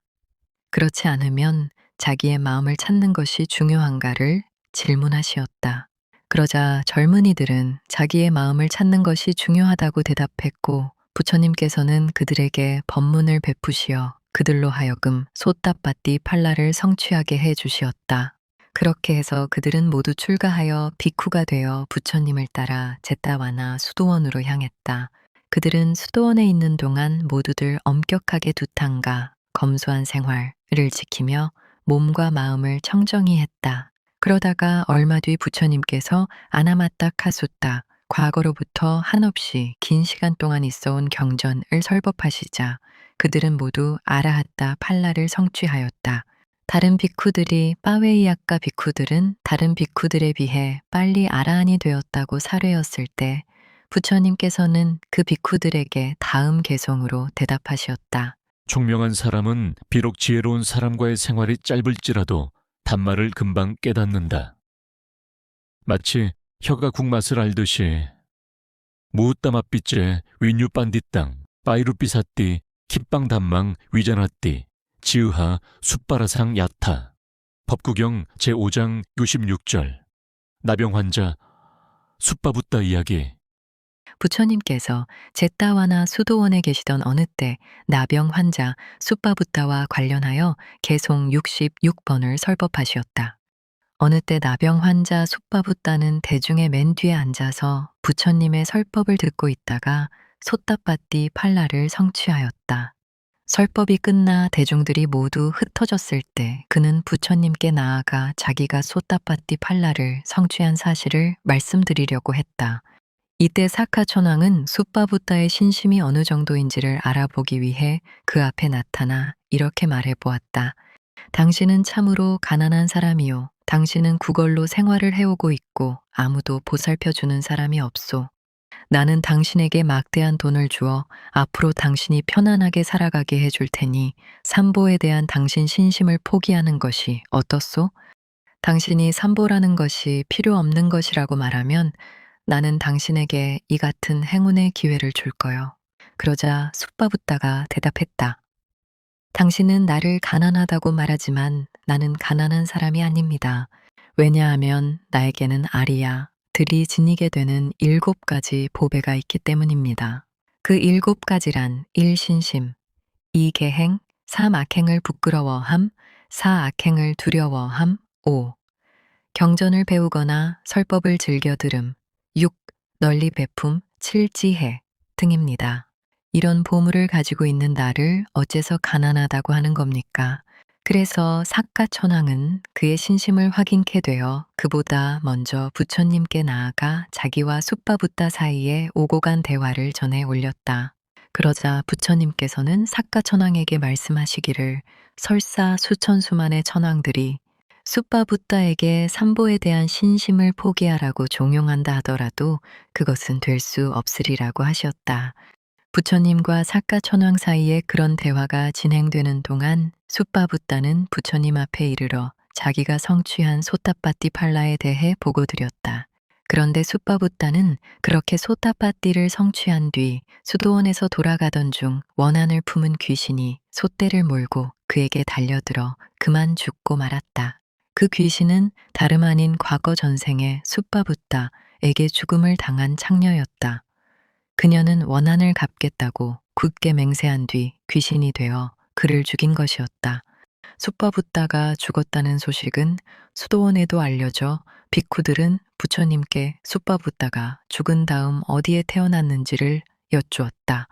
그렇지 않으면 자기의 마음을 찾는 것이 중요한가를 질문하시었다. 그러자 젊은이들은 자기의 마음을 찾는 것이 중요하다고 대답했고 부처님께서는 그들에게 법문을 베푸시어 그들로 하여금 소따빠띠 팔라를 성취하게 해 주시었다. 그렇게 해서 그들은 모두 출가하여 비쿠가 되어 부처님을 따라 제따와나 수도원으로 향했다. 그들은 수도원에 있는 동안 모두들 엄격하게 두탕과 검소한 생활을 지키며 몸과 마음을 청정히 했다. 그러다가 얼마 뒤 부처님께서 아나마따 카수따, 과거로부터 한없이 긴 시간 동안 있어온 경전을 설법하시자 그들은 모두 아라하따 팔라를 성취하였다. 다른 비쿠들이 빠웨이아까 비쿠들은 다른 비쿠들에 비해 빨리 아라한이 되었다고 사례였을 때 부처님께서는 그 비쿠들에게 다음 개송으로 대답하시었다. 총명한 사람은 비록 지혜로운 사람과의 생활이 짧을지라도 단말을 금방 깨닫는다. 마치 혀가 국맛을 알듯이 무따맛빛제 위뉴빤디땅 빠이루삐사띠 kit빵 단망 위자나띠 지으하 숫바라상 야타. 법구경 제5장 96절 나병 환자 숫바붓다 이야기. 부처님께서 제따와나 수도원에 계시던 어느 때 나병 환자 숫바부따와 관련하여 개송 66번을 설법하시었다. 어느 때 나병 환자 숫바부따는 대중의 맨 뒤에 앉아서 부처님의 설법을 듣고 있다가 소따빠띠 팔라를 성취하였다. 설법이 끝나 대중들이 모두 흩어졌을 때 그는 부처님께 나아가 자기가 소따빠띠 팔라를 성취한 사실을 말씀드리려고 했다. 이때 사카천왕은 숫바부따의 신심이 어느 정도인지를 알아보기 위해 그 앞에 나타나 이렇게 말해보았다. 당신은 참으로 가난한 사람이요. 당신은 구걸로 생활을 해오고 있고 아무도 보살펴주는 사람이 없소. 나는 당신에게 막대한 돈을 주어 앞으로 당신이 편안하게 살아가게 해줄 테니 삼보에 대한 당신 신심을 포기하는 것이 어떻소? 당신이 삼보라는 것이 필요 없는 것이라고 말하면 나는 당신에게 이 같은 행운의 기회를 줄 거요. 그러자 숫바붓다가 대답했다. 당신은 나를 가난하다고 말하지만 나는 가난한 사람이 아닙니다. 왜냐하면 나에게는 아리야, 들이 지니게 되는 7가지 보배가 있기 때문입니다. 그 7가지란 1신심, 2계행, 3악행을 부끄러워함, 4악행을 두려워함, 5. 경전을 배우거나 설법을 즐겨 들음, 6. 널리 베품, 7. 지혜 등입니다. 이런 보물을 가지고 있는 나를 어째서 가난하다고 하는 겁니까? 그래서 사카천왕은 그의 신심을 확인케 되어 그보다 먼저 부처님께 나아가 자기와 숫바붓다 사이에 오고 간 대화를 전해 올렸다. 그러자 부처님께서는 사카천왕에게 말씀하시기를 설사 수천 수만의 천왕들이 숫바붓다에게 삼보에 대한 신심을 포기하라고 종용한다 하더라도 그것은 될 수 없으리라고 하셨다. 부처님과 사카천왕 사이에 그런 대화가 진행되는 동안 숫바붓다는 부처님 앞에 이르러 자기가 성취한 소타빠띠 팔라에 대해 보고드렸다. 그런데 숫바붓다는 그렇게 소타빠띠를 성취한 뒤 수도원에서 돌아가던 중 원한을 품은 귀신이 솥대를 몰고 그에게 달려들어 그만 죽고 말았다. 그 귀신은 다름 아닌 과거 전생의 숫바붓다에게 죽음을 당한 창녀였다. 그녀는 원한을 갚겠다고 굳게 맹세한 뒤 귀신이 되어 그를 죽인 것이었다. 숫바붓다가 죽었다는 소식은 수도원에도 알려져 비쿠들은 부처님께 숫바붓다가 죽은 다음 어디에 태어났는지를 여쭈었다.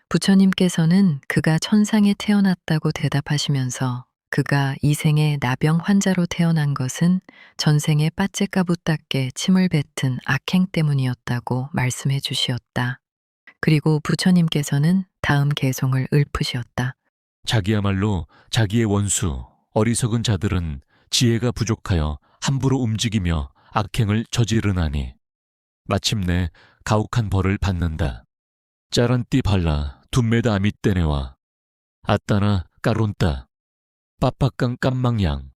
부처님께서는 그가 천상에 태어났다고 대답하시면서 그가 이 생에 나병 환자로 태어난 것은 전생에 빠째까붓다께 침을 뱉은 악행 때문이었다고 말씀해 주시었다. 그리고 부처님께서는 다음 개송을 읊으시었다. 자기야말로 자기의 원수, 어리석은 자들은 지혜가 부족하여 함부로 움직이며 악행을 저지르나니 마침내 가혹한 벌을 받는다. 짜란띠 발라 둠메다 아미떼네와 아따나 까론따 빠빠깡 깜망양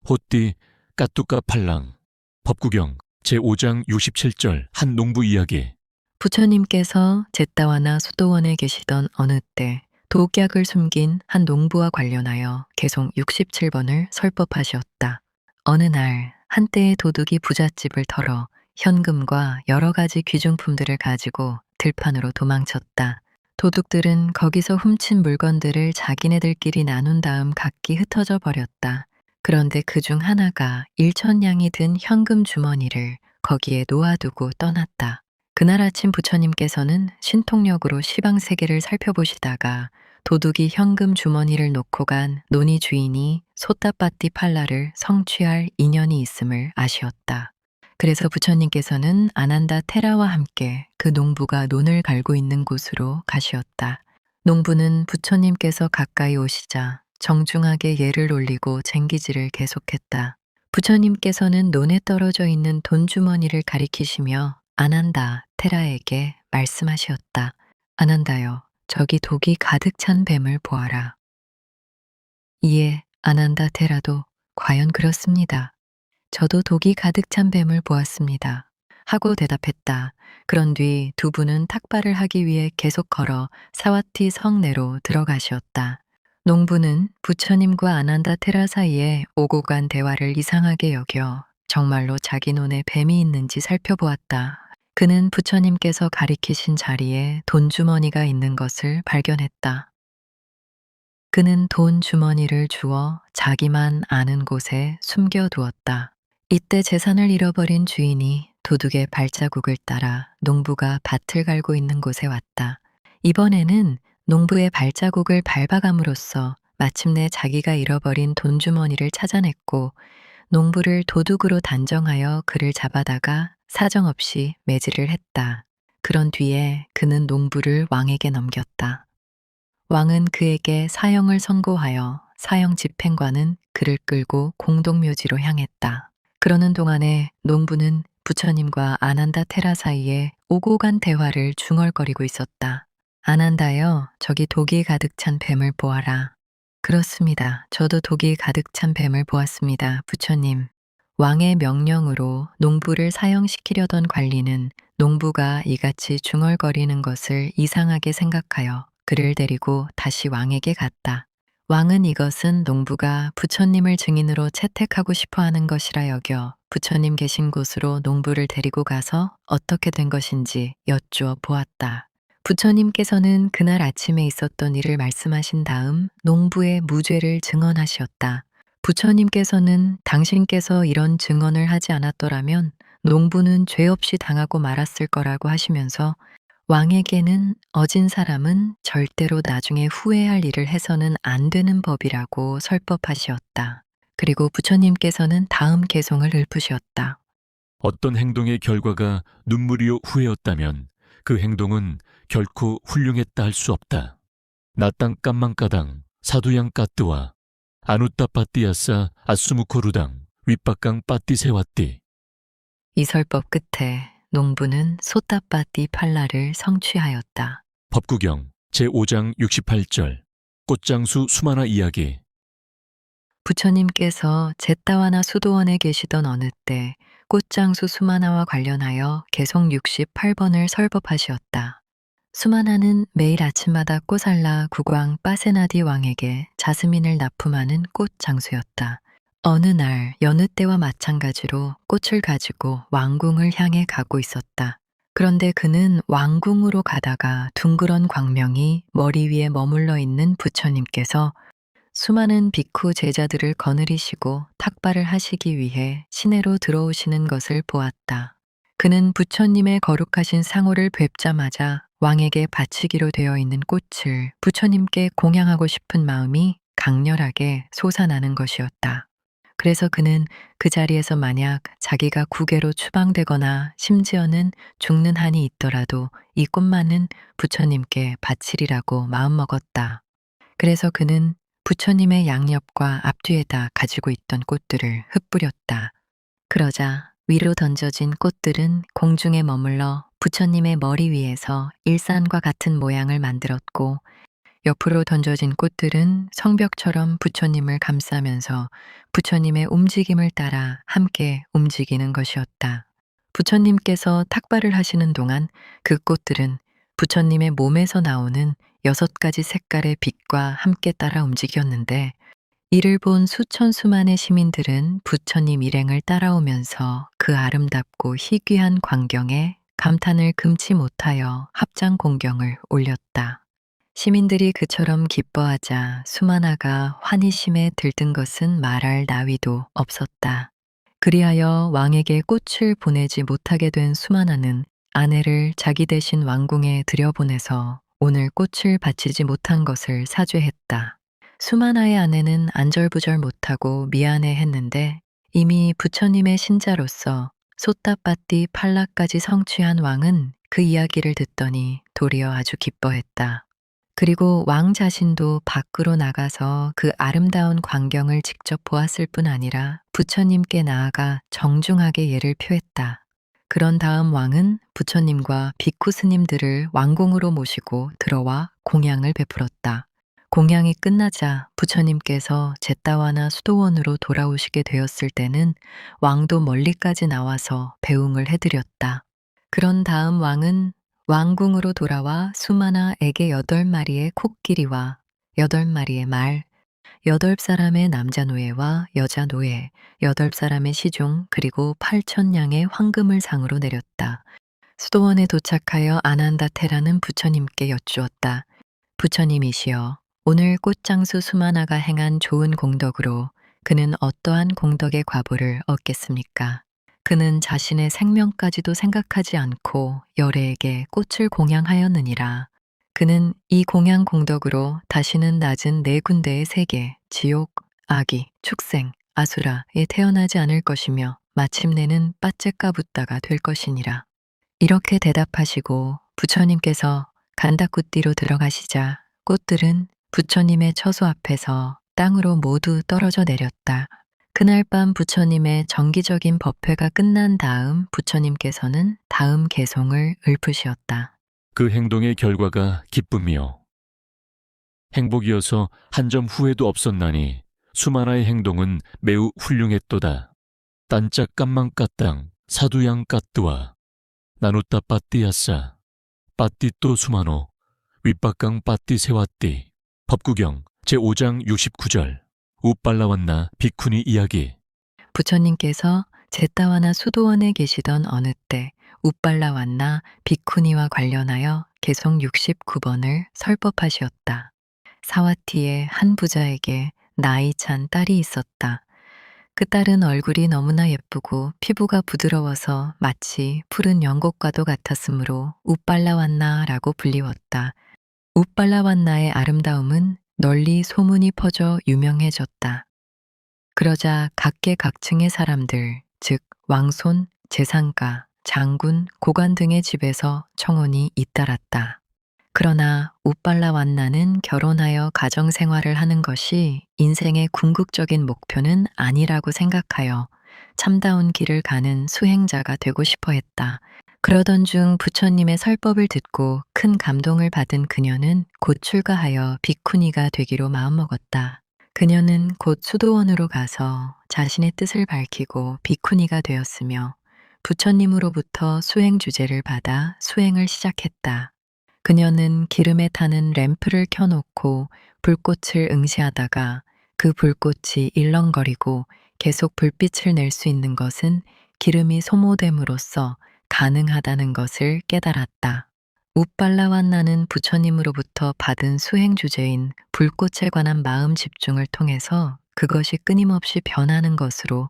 호띠 까뚜까 팔랑. 법구경 제5장 67절 한 농부 이야기. 부처님께서 제따와나 수도원에 계시던 어느 때 독약을 숨긴 한 농부와 관련하여 개송 67번을 설법하셨다. 어느 날 한때의 도둑이 부잣집을 털어 현금과 여러 가지 귀중품들을 가지고 들판으로 도망쳤다. 도둑들은 거기서 훔친 물건들을 자기네들끼리 나눈 다음 각기 흩어져 버렸다. 그런데 그중 하나가 1,000냥이 든 현금 주머니를 거기에 놓아두고 떠났다. 그날 아침 부처님께서는 신통력으로 시방세계를 살펴보시다가 도둑이 현금 주머니를 놓고 간 논이 주인이 소타빠띠 팔라를 성취할 인연이 있음을 아시었다. 그래서 부처님께서는 아난다 테라와 함께 그 농부가 논을 갈고 있는 곳으로 가시었다. 농부는 부처님께서 가까이 오시자 정중하게 예를 올리고 쟁기질을 계속했다. 부처님께서는 논에 떨어져 있는 돈주머니를 가리키시며 아난다 테라에게 말씀하시었다. 아난다여, 저기 독이 가득 찬 뱀을 보아라. 이에 아난다 테라도 과연 그렇습니다. 저도 독이 가득 찬 뱀을 보았습니다. 하고 대답했다. 그런 뒤 두 분은 탁발을 하기 위해 계속 걸어 사와티 성 내로 들어가시었다. 농부는 부처님과 아난다 테라 사이에 오고 간 대화를 이상하게 여겨 정말로 자기 논에 뱀이 있는지 살펴보았다. 그는 부처님께서 가리키신 자리에 돈주머니가 있는 것을 발견했다. 그는 돈 주머니를 주워 자기만 아는 곳에 숨겨두었다. 이때 재산을 잃어버린 주인이 도둑의 발자국을 따라 농부가 밭을 갈고 있는 곳에 왔다. 이번에는 농부의 발자국을 밟아감으로써 마침내 자기가 잃어버린 돈주머니를 찾아냈고 농부를 도둑으로 단정하여 그를 잡아다가 사정없이 매질을 했다. 그런 뒤에 그는 농부를 왕에게 넘겼다. 왕은 그에게 사형을 선고하여 사형 집행관은 그를 끌고 공동묘지로 향했다. 그러는 동안에 농부는 부처님과 아난다 테라 사이에 오고 간 대화를 중얼거리고 있었다. 아난다여, 저기 독이 가득 찬 뱀을 보아라. 그렇습니다. 저도 독이 가득 찬 뱀을 보았습니다, 부처님. 왕의 명령으로 농부를 사형시키려던 관리는 농부가 이같이 중얼거리는 것을 이상하게 생각하여 그를 데리고 다시 왕에게 갔다. 왕은 이것은 농부가 부처님을 증인으로 채택하고 싶어 하는 것이라 여겨 부처님 계신 곳으로 농부를 데리고 가서 어떻게 된 것인지 여쭈어 보았다. 부처님께서는 그날 아침에 있었던 일을 말씀하신 다음 농부의 무죄를 증언하시었다. 부처님께서는 당신께서 이런 증언을 하지 않았더라면 농부는 죄 없이 당하고 말았을 거라고 하시면서 왕에게는 어진 사람은 절대로 나중에 후회할 일을 해서는 안 되는 법이라고 설법하시었다. 그리고 부처님께서는 다음 개송을 읊으셨다. 어떤 행동의 결과가 눈물이요 후회였다면 그 행동은 결코 훌륭했다 할 수 없다. 나땅 깜망까당 사두양 까뜨와 아누따 빠띠아싸 아수무코루당 윗박강 빠띠세와띠. 이 설법 끝에 농부는 소따빠띠 팔라를 성취하였다. 법구경 제5장 68절 꽃장수 수마나 이야기. 부처님께서 제따와나 수도원에 계시던 어느 때 꽃장수 수마나와 관련하여 계속 68번을 설법하시었다. 수마나는 매일 아침마다 꼬살라 국왕 빠세나디 왕에게 자스민을 납품하는 꽃 장수였다. 어느 날 여느 때와 마찬가지로 꽃을 가지고 왕궁을 향해 가고 있었다. 그런데 그는 왕궁으로 가다가 둥그런 광명이 머리 위에 머물러 있는 부처님께서 수많은 비쿠 제자들을 거느리시고 탁발을 하시기 위해 시내로 들어오시는 것을 보았다. 그는 부처님의 거룩하신 상호를 뵙자마자 왕에게 바치기로 되어 있는 꽃을 부처님께 공양하고 싶은 마음이 강렬하게 솟아나는 것이었다. 그래서 그는 그 자리에서 만약 자기가 구계로 추방되거나 심지어는 죽는 한이 있더라도 이 꽃만은 부처님께 바치리라고 마음먹었다. 그래서 그는 부처님의 양옆과 앞뒤에다 가지고 있던 꽃들을 흩뿌렸다. 그러자 위로 던져진 꽃들은 공중에 머물러 부처님의 머리 위에서 일산과 같은 모양을 만들었고, 옆으로 던져진 꽃들은 성벽처럼 부처님을 감싸면서 부처님의 움직임을 따라 함께 움직이는 것이었다. 부처님께서 탁발을 하시는 동안 그 꽃들은 부처님의 몸에서 나오는 6가지 색깔의 빛과 함께 따라 움직였는데, 이를 본 수천 수만의 시민들은 부처님 일행을 따라오면서 그 아름답고 희귀한 광경에 감탄을 금치 못하여 합장 공경을 올렸다. 시민들이 그처럼 기뻐하자 수마나가 환희심에 들뜬 것은 말할 나위도 없었다. 그리하여 왕에게 꽃을 보내지 못하게 된 수마나는 아내를 자기 대신 왕궁에 들여보내서 오늘 꽃을 바치지 못한 것을 사죄했다. 수마나의 아내는 안절부절 못하고 미안해했는데 이미 부처님의 신자로서 소따빠띠 팔라까지 성취한 왕은 그 이야기를 듣더니 도리어 아주 기뻐했다. 그리고 왕 자신도 밖으로 나가서 그 아름다운 광경을 직접 보았을 뿐 아니라 부처님께 나아가 정중하게 예를 표했다. 그런 다음 왕은 부처님과 비쿠 스님들을 왕궁으로 모시고 들어와 공양을 베풀었다. 공양이 끝나자 부처님께서 제따와나 수도원으로 돌아오시게 되었을 때는 왕도 멀리까지 나와서 배웅을 해드렸다. 그런 다음 왕은 왕궁으로 돌아와 수마나에게 8마리의 코끼리와 8마리의 말, 8사람의 남자 노예와 여자 노예, 8사람의 시종, 그리고 8,000냥의 황금을 상으로 내렸다. 수도원에 도착하여 아난다테라는 부처님께 여쭈었다. 부처님이시여, 오늘 꽃장수 수마나가 행한 좋은 공덕으로 그는 어떠한 공덕의 과보를 얻겠습니까? 그는 자신의 생명까지도 생각하지 않고 열애에게 꽃을 공양하였느니라. 그는 이 공양 공덕으로 다시는 낮은 4군데의 세계, 지옥, 아기, 축생, 아수라에 태어나지 않을 것이며 마침내는 빠째까붓다가 될 것이니라. 이렇게 대답하시고 부처님께서 간다쿠띠로 들어가시자 꽃들은 부처님의 처소 앞에서 땅으로 모두 떨어져 내렸다. 그날 밤 부처님의 정기적인 법회가 끝난 다음 부처님께서는 다음 개송을 읊으시었다. 그 행동의 결과가 기쁨이요 행복이어서 한 점 후회도 없었나니 수마나의 행동은 매우 훌륭했도다. 딴짝 깜망 까땅 사두양 까뜨와 나누따 빠띠아싸 빠띠또 수마노 윗박강 빠띠세와띠. 법구경 제5장 69절 우빨라완나 비쿠니 이야기. 부처님께서 제따와나 수도원에 계시던 어느 때 우빨라완나 비쿠니와 관련하여 계속 69번을 설법하시었다. 사와티의 한 부자에게 나이 찬 딸이 있었다. 그 딸은 얼굴이 너무나 예쁘고 피부가 부드러워서 마치 푸른 연꽃과도 같았으므로 우빨라완나라고 불리웠다. 우빨라완나의 아름다움은 널리 소문이 퍼져 유명해졌다. 그러자 각계각층의 사람들, 즉 왕손, 재상가, 장군, 고관 등의 집에서 청혼이 잇따랐다. 그러나 우빨라 완나는 결혼하여 가정 생활을 하는 것이 인생의 궁극적인 목표는 아니라고 생각하여 참다운 길을 가는 수행자가 되고 싶어 했다. 그러던 중 부처님의 설법을 듣고 큰 감동을 받은 그녀는 곧 출가하여 비쿠니가 되기로 마음먹었다. 그녀는 곧 수도원으로 가서 자신의 뜻을 밝히고 비쿠니가 되었으며 부처님으로부터 수행 주제를 받아 수행을 시작했다. 그녀는 기름에 타는 램프를 켜놓고 불꽃을 응시하다가 그 불꽃이 일렁거리고 계속 불빛을 낼 수 있는 것은 기름이 소모됨으로써 가능하다는 것을 깨달았다. 우빨라완나는 부처님으로부터 받은 수행 주제인 불꽃에 관한 마음 집중을 통해서 그것이 끊임없이 변하는 것으로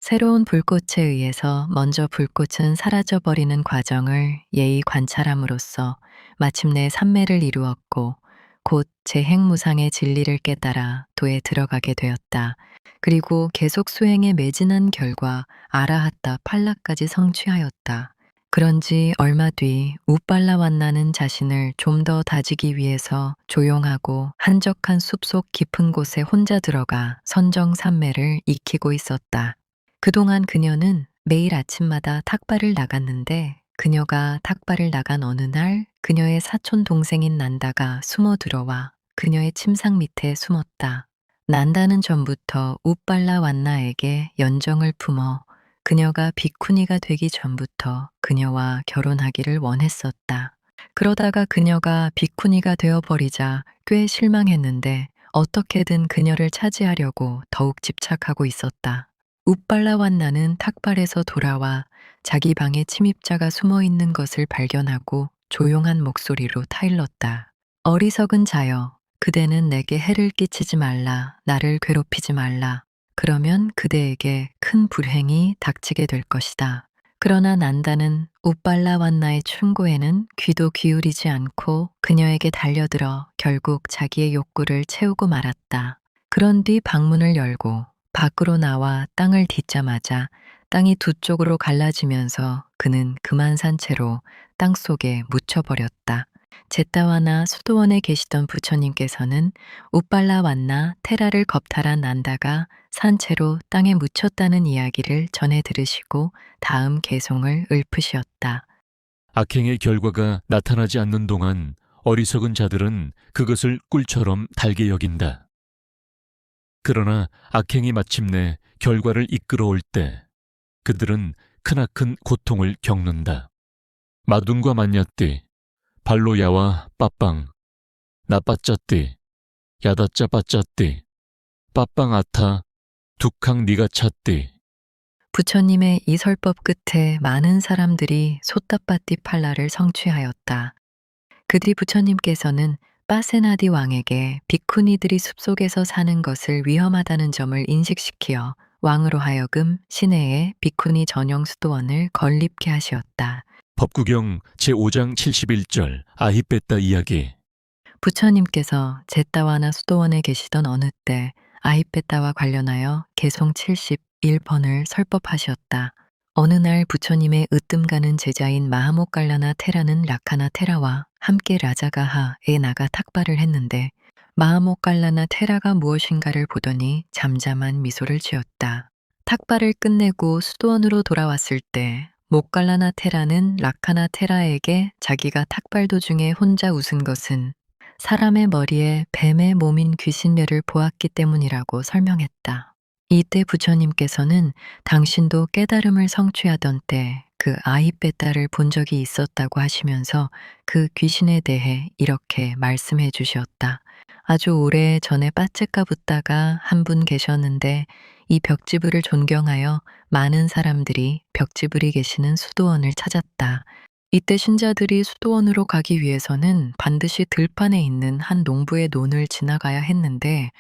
새로운 불꽃에 의해서 먼저 불꽃은 사라져버리는 과정을 예의 관찰함으로써 마침내 삼매를 이루었고 곧 재행무상의 진리를 깨달아 도에 들어가게 되었다. 그리고 계속 수행에 매진한 결과 아라하타 팔라까지 성취하였다. 그런지 얼마 뒤 우빨라완나는 자신을 좀 더 다지기 위해서 조용하고 한적한 숲속 깊은 곳에 혼자 들어가 선정삼매를 익히고 있었다. 그동안 그녀는 매일 아침마다 탁발을 나갔는데 그녀가 탁발을 나간 어느 날 그녀의 사촌 동생인 난다가 숨어 들어와 그녀의 침상 밑에 숨었다. 난다는 전부터 우빨라 완나에게 연정을 품어 그녀가 비쿠니가 되기 전부터 그녀와 결혼하기를 원했었다. 그러다가 그녀가 비쿠니가 되어버리자 꽤 실망했는데 어떻게든 그녀를 차지하려고 더욱 집착하고 있었다. 우빨라완나는 탁발에서 돌아와 자기 방에 침입자가 숨어 있는 것을 발견하고 조용한 목소리로 타일렀다. 어리석은 자여, 그대는 내게 해를 끼치지 말라, 나를 괴롭히지 말라. 그러면 그대에게 큰 불행이 닥치게 될 것이다. 그러나 난다는 우빨라완나의 충고에는 귀도 기울이지 않고 그녀에게 달려들어 결국 자기의 욕구를 채우고 말았다. 그런 뒤 방문을 열고 밖으로 나와 땅을 딛자마자 땅이 두 쪽으로 갈라지면서 그는 그만 산채로 땅 속에 묻혀버렸다. 제타와나 수도원에 계시던 부처님께서는 우빨라완나 테라를 겁탈한 난다가 산채로 땅에 묻혔다는 이야기를 전해 들으시고 다음 개송을 읊으시었다. 악행의 결과가 나타나지 않는 동안 어리석은 자들은 그것을 꿀처럼 달게 여긴다. 그러나 악행이 마침내 결과를 이끌어올 때 그들은 크나큰 고통을 겪는다. 마둔과 만냐띠, 발로야와 빠빵, 나빠짜띠, 야다짜 빠짜띠, 빠빵 아타, 둑항 니가차띠. 부처님의 이 설법 끝에 많은 사람들이 소따빠띠 팔라를 성취하였다. 그 뒤 부처님께서는 빠세나디 왕에게 비쿠니들이 숲속에서 사는 것을 위험하다는 점을 인식시키어 왕으로 하여금 시내에 비쿠니 전용 수도원을 건립케 하시었다. 법구경 제5장 71절 아히빼따 이야기. 부처님께서 제따와나 수도원에 계시던 어느 때 아히페따와 관련하여 개송 71번을 설법하셨다. 어느 날 부처님의 으뜸 가는 제자인 마하모깔라나 테라는 라카나 테라와 함께 라자가하에 나가 탁발을 했는데 마하모깔라나 테라가 무엇인가를 보더니 잠잠한 미소를 지었다. 탁발을 끝내고 수도원으로 돌아왔을 때 모깔라나 테라는 라카나 테라에게 자기가 탁발 도중에 혼자 웃은 것은 사람의 머리에 뱀의 몸인 귀신뇌를 보았기 때문이라고 설명했다. 이때 부처님께서는 당신도 깨달음을 성취하던 때 그 아히빼따를 본 적이 있었다고 하시면서 그 귀신에 대해 이렇게 말씀해 주셨다. 아주 오래 전에 빠째까 붓다가 한 분 계셨는데 이 벽지불을 존경하여 많은 사람들이 벽지불이 계시는 수도원을 찾았다. 이때 신자들이 수도원으로 가기 위해서는 반드시 들판에 있는 한 농부의 논을 지나가야 했는데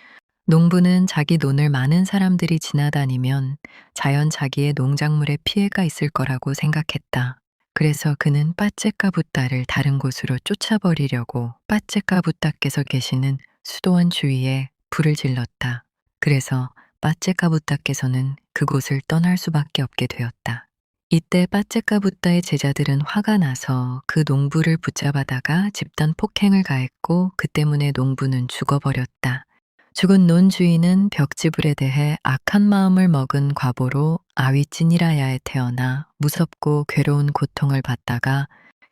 농부는 자기 논을 많은 사람들이 지나다니면 자연 자기의 농작물에 피해가 있을 거라고 생각했다. 그래서 그는 빠째까붓다를 다른 곳으로 쫓아버리려고 빠째까붓다께서 계시는 수도원 주위에 불을 질렀다. 그래서 빠째까붓다께서는 그곳을 떠날 수밖에 없게 되었다. 이때 빠째까부따의 제자들은 화가 나서 그 농부를 붙잡아다가 집단 폭행을 가했고 그 때문에 농부는 죽어버렸다. 죽은 논 주인은 벽지불에 대해 악한 마음을 먹은 과보로 아위찐이라야에 태어나 무섭고 괴로운 고통을 받다가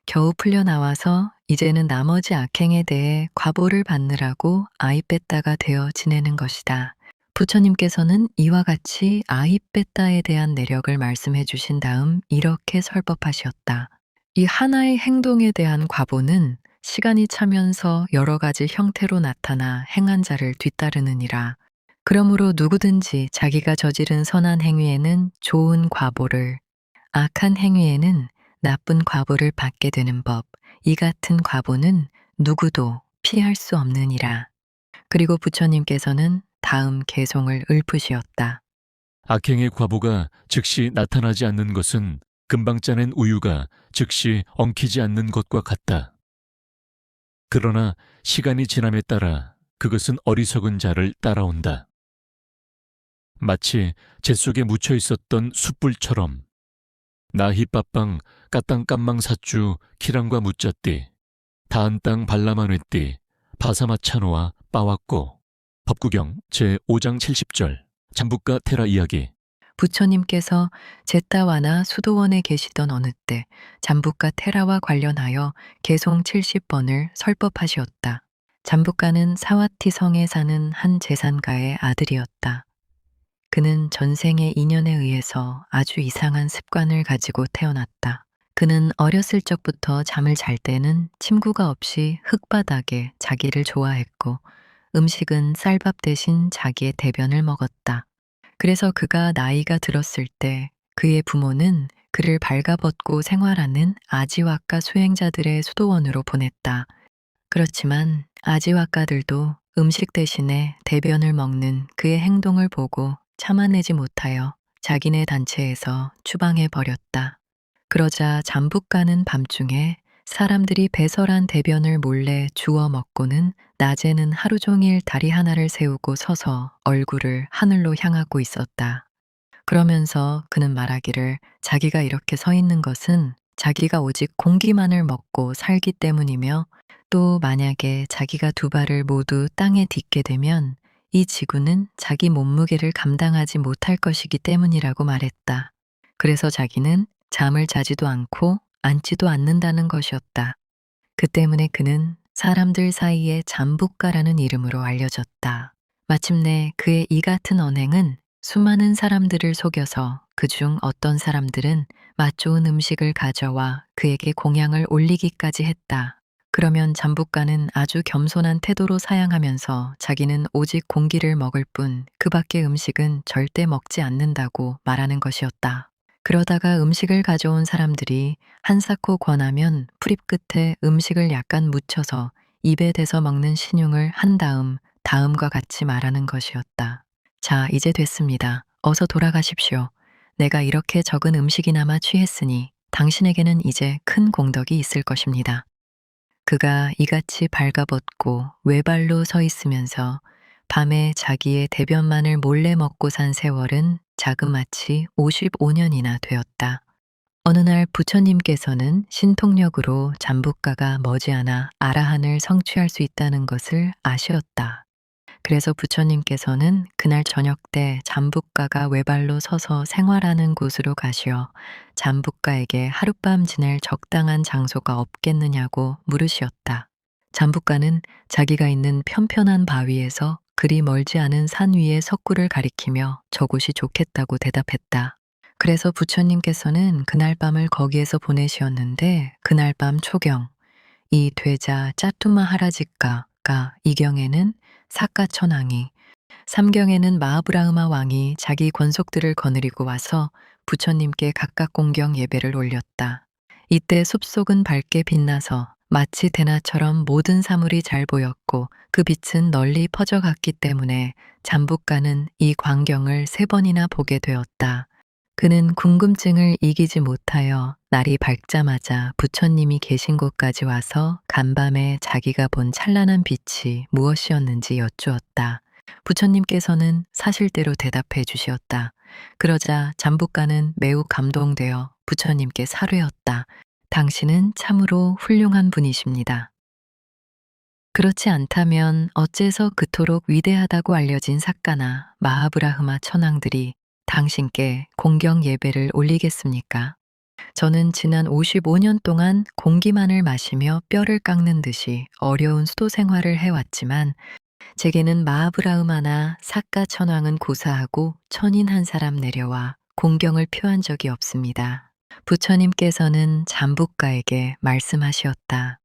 겨우 풀려나와서 이제는 나머지 악행에 대해 과보를 받느라고 아이빼따가 되어 지내는 것이다. 부처님께서는 이와 같이 아이빼따에 대한 내력을 말씀해 주신 다음 이렇게 설법하셨다. 이 하나의 행동에 대한 과보는 시간이 차면서 여러 가지 형태로 나타나 행한 자를 뒤따르느니라. 그러므로 누구든지 자기가 저지른 선한 행위에는 좋은 과보를, 악한 행위에는 나쁜 과보를 받게 되는 법, 이 같은 과보는 누구도 피할 수 없느니라. 그리고 부처님께서는 다음 개송을 읊으시었다. 악행의 과보가 즉시 나타나지 않는 것은 금방 짜낸 우유가 즉시 엉키지 않는 것과 같다. 그러나 시간이 지남에 따라 그것은 어리석은 자를 따라온다. 마치 재 속에 묻혀 있었던 숯불처럼 나히빠빵 까땅 깜망 사쭈 키랑과 무짜띠 다한 땅 발라마뇌띠 바사마차노와 빠왔고 법구경 제5장 70절 잠부가 테라 이야기. 부처님께서 제따와나 수도원에 계시던 어느 때 잠부가 테라와 관련하여 개송 70번을 설법하시었다. 잠부가는 사와티 성에 사는 한 재산가의 아들이었다. 그는 전생의 인연에 의해서 아주 이상한 습관을 가지고 태어났다. 그는 어렸을 적부터 잠을 잘 때는 침구가 없이 흙바닥에 자기를 좋아했고 음식은 쌀밥 대신 자기의 대변을 먹었다. 그래서 그가 나이가 들었을 때 그의 부모는 그를 발가벗고 생활하는 아지와카 수행자들의 수도원으로 보냈다. 그렇지만 아지와카들도 음식 대신에 대변을 먹는 그의 행동을 보고 참아내지 못하여 자기네 단체에서 추방해 버렸다. 그러자 잠부가는 밤중에 사람들이 배설한 대변을 몰래 주워 먹고는 낮에는 하루 종일 다리 하나를 세우고 서서 얼굴을 하늘로 향하고 있었다. 그러면서 그는 말하기를 자기가 이렇게 서 있는 것은 자기가 오직 공기만을 먹고 살기 때문이며 또 만약에 자기가 두 발을 모두 땅에 딛게 되면 이 지구는 자기 몸무게를 감당하지 못할 것이기 때문이라고 말했다. 그래서 자기는 잠을 자지도 않고 앉지도 않는다는 것이었다. 그 때문에 그는 사람들 사이에 잠부가라는 이름으로 알려졌다. 마침내 그의 이 같은 언행은 수많은 사람들을 속여서 그중 어떤 사람들은 맛 좋은 음식을 가져와 그에게 공양을 올리기까지 했다. 그러면 잠부가는 아주 겸손한 태도로 사양하면서 자기는 오직 공기를 먹을 뿐 그 밖의 음식은 절대 먹지 않는다고 말하는 것이었다. 그러다가 음식을 가져온 사람들이 한사코 권하면 풀잎 끝에 음식을 약간 묻혀서 입에 대서 먹는 신용을 한 다음 다음과 같이 말하는 것이었다. 자, 이제 됐습니다. 어서 돌아가십시오. 내가 이렇게 적은 음식이나마 취했으니 당신에게는 이제 큰 공덕이 있을 것입니다. 그가 이같이 발가벗고 외발로 서 있으면서 밤에 자기의 대변만을 몰래 먹고 산 세월은 자그마치 55년이나 되었다. 어느 날 부처님께서는 신통력으로 잠부가가 머지않아 아라한을 성취할 수 있다는 것을 아시었다. 그래서 부처님께서는 그날 저녁 때 잠부가가 외발로 서서 생활하는 곳으로 가시어 잠부가에게 하룻밤 지낼 적당한 장소가 없겠느냐고 물으시었다. 잠부가는 자기가 있는 편편한 바위에서 그리 멀지 않은 산 위의 석굴을 가리키며 저곳이 좋겠다고 대답했다. 그래서 부처님께서는 그날 밤을 거기에서 보내시었는데 그날 밤 초경, 이 되자 짜투마 하라지카가 이경에는 사카천왕이, 삼경에는 마하브라흐마 왕이 자기 권속들을 거느리고 와서 부처님께 각각 공경 예배를 올렸다. 이때 숲속은 밝게 빛나서 마치 대낮처럼 모든 사물이 잘 보였고 그 빛은 널리 퍼져갔기 때문에 잠부가는 이 광경을 3번이나 보게 되었다. 그는 궁금증을 이기지 못하여 날이 밝자마자 부처님이 계신 곳까지 와서 간밤에 자기가 본 찬란한 빛이 무엇이었는지 여쭈었다. 부처님께서는 사실대로 대답해 주시었다. 그러자 잠부가는 매우 감동되어 부처님께 사뢰었다. 당신은 참으로 훌륭한 분이십니다. 그렇지 않다면 어째서 그토록 위대하다고 알려진 사까나 마하브라흐마 천황들이 당신께 공경 예배를 올리겠습니까? 저는 지난 55년 동안 공기만을 마시며 뼈를 깎는 듯이 어려운 수도 생활을 해왔지만 제게는 마하브라흐마나 사까 천왕은 고사하고 천인 한 사람 내려와 공경을 표한 적이 없습니다. 부처님께서는 잠부가에게 말씀하시었다.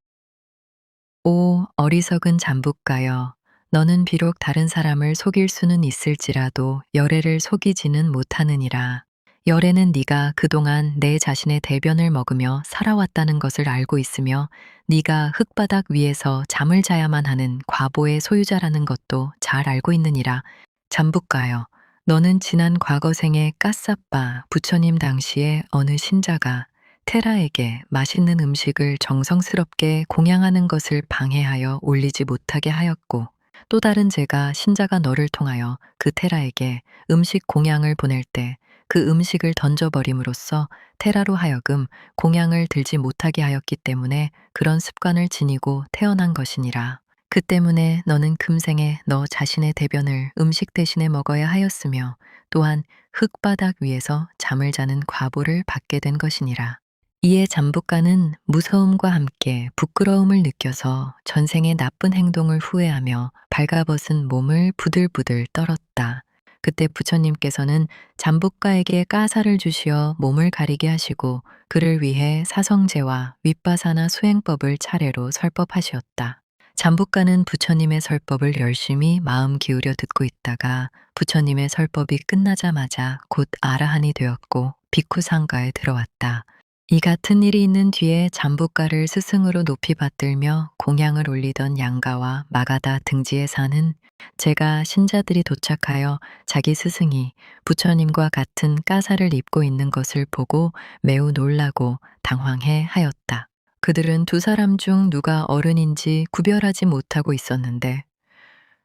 오 어리석은 잠부가여, 너는 비록 다른 사람을 속일 수는 있을지라도 열애를 속이지는 못하느니라. 열애는 네가 그동안 내 자신의 대변을 먹으며 살아왔다는 것을 알고 있으며 네가 흙바닥 위에서 잠을 자야만 하는 과보의 소유자라는 것도 잘 알고 있느니라. 잠부가여, 너는 지난 과거생에 까싸빠 부처님 당시에 어느 신자가 테라에게 맛있는 음식을 정성스럽게 공양하는 것을 방해하여 올리지 못하게 하였고, 또 다른 제가 신자가 너를 통하여 그 테라에게 음식 공양을 보낼 때 그 음식을 던져버림으로써 테라로 하여금 공양을 들지 못하게 하였기 때문에 그런 습관을 지니고 태어난 것이니라. 그 때문에 너는 금생에 너 자신의 대변을 음식 대신에 먹어야 하였으며 또한 흙바닥 위에서 잠을 자는 과보를 받게 된 것이니라. 이에 잠부가는 무서움과 함께 부끄러움을 느껴서 전생의 나쁜 행동을 후회하며 발가벗은 몸을 부들부들 떨었다. 그때 부처님께서는 잠부가에게 가사를 주시어 몸을 가리게 하시고 그를 위해 사성제와 윗바사나 수행법을 차례로 설법하시었다. 잠부가는 부처님의 설법을 열심히 마음 기울여 듣고 있다가 부처님의 설법이 끝나자마자 곧 아라한이 되었고 비쿠 상가에 들어왔다. 이 같은 일이 있는 뒤에 잠부가를 스승으로 높이 받들며 공양을 올리던 양가와 마가다 등지에 사는 제가 신자들이 도착하여 자기 스승이 부처님과 같은 가사를 입고 있는 것을 보고 매우 놀라고 당황해 하였다. 그들은 두 사람 중 누가 어른인지 구별하지 못하고 있었는데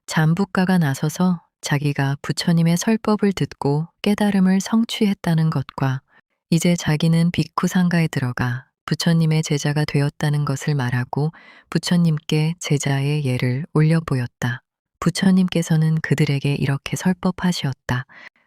잠부가가 나서서 자기가 부처님의 설법을 듣고 깨달음을 성취했다는 것과 이제 자기는 비쿠 상가에 들어가 부처님의 제자가 되었다는 것을 말하고 부처님께 제자의 예를 올려 보였다. 부처님께서는 그들에게 이렇게 설법하시었다.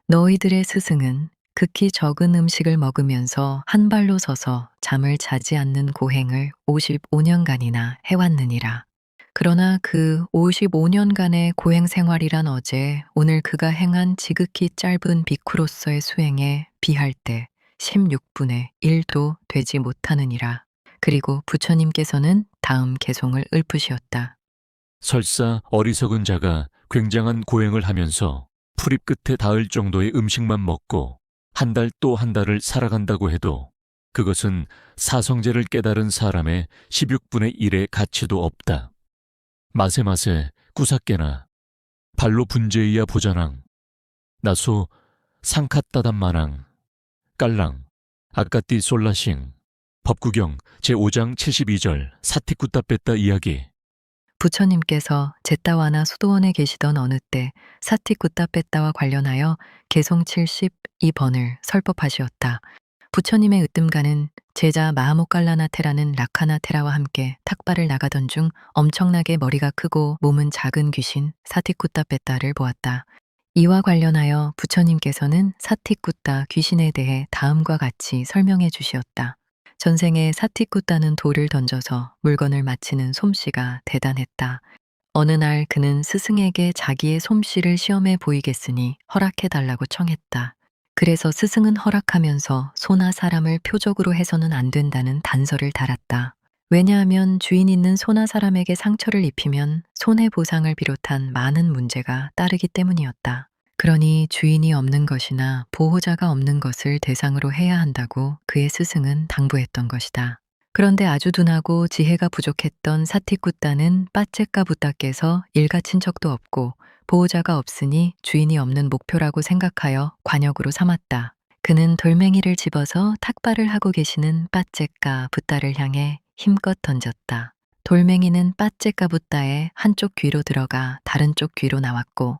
너희들의 스승은 극히 적은 음식을 먹으면서 한 발로 서서 잠을 자지 않는 고행을 55년간이나 해왔느니라. 그러나 그 55년간의 고행 생활이란 어제 오늘 그가 행한 지극히 짧은 비쿠로서의 수행에 비할 때 16분의 1도 되지 못하느니라. 그리고 부처님께서는 다음 개송을 읊으시었다. 설사 어리석은 자가 굉장한 고행을 하면서 풀잎 끝에 닿을 정도의 음식만 먹고 한 달 또 한 달을 살아간다고 해도 그것은 사성제를 깨달은 사람의 16분의 1의 가치도 없다. 마세마세 꾸사께나 발로 분제이야 보자낭 나소 상카따단마낭 깔랑 아까띠 솔라싱 법구경 제5장 72절 사티쿠따 뺐다 이야기. 부처님께서 제따와나 수도원에 계시던 어느 때 사티쿠따 뺐다와 관련하여 개송 72번을 설법하시었다. 부처님의 으뜸가는 제자 마하모깔라나 테라는 라카나 테라와 함께 탁발을 나가던 중 엄청나게 머리가 크고 몸은 작은 귀신 사티쿠따 뺐다를 보았다. 이와 관련하여 부처님께서는 사티쿠따 귀신에 대해 다음과 같이 설명해 주시었다. 전생에 사티쿠따는 돌을 던져서 물건을 맞히는 솜씨가 대단했다. 어느 날 그는 스승에게 자기의 솜씨를 시험해 보이겠으니 허락해 달라고 청했다. 그래서 스승은 허락하면서 소나 사람을 표적으로 해서는 안 된다는 단서를 달았다. 왜냐하면 주인 있는 소나 사람에게 상처를 입히면 손해보상을 비롯한 많은 문제가 따르기 때문이었다. 그러니 주인이 없는 것이나 보호자가 없는 것을 대상으로 해야 한다고 그의 스승은 당부했던 것이다. 그런데 아주 둔하고 지혜가 부족했던 사티쿠따는 빠체카 부따께서 일가친 적도 없고 보호자가 없으니 주인이 없는 목표라고 생각하여 관역으로 삼았다. 그는 돌멩이를 집어서 탁발을 하고 계시는 빠체카 부따를 향해 힘껏 던졌다. 돌멩이는 빠체카 부따의 한쪽 귀로 들어가 다른 쪽 귀로 나왔고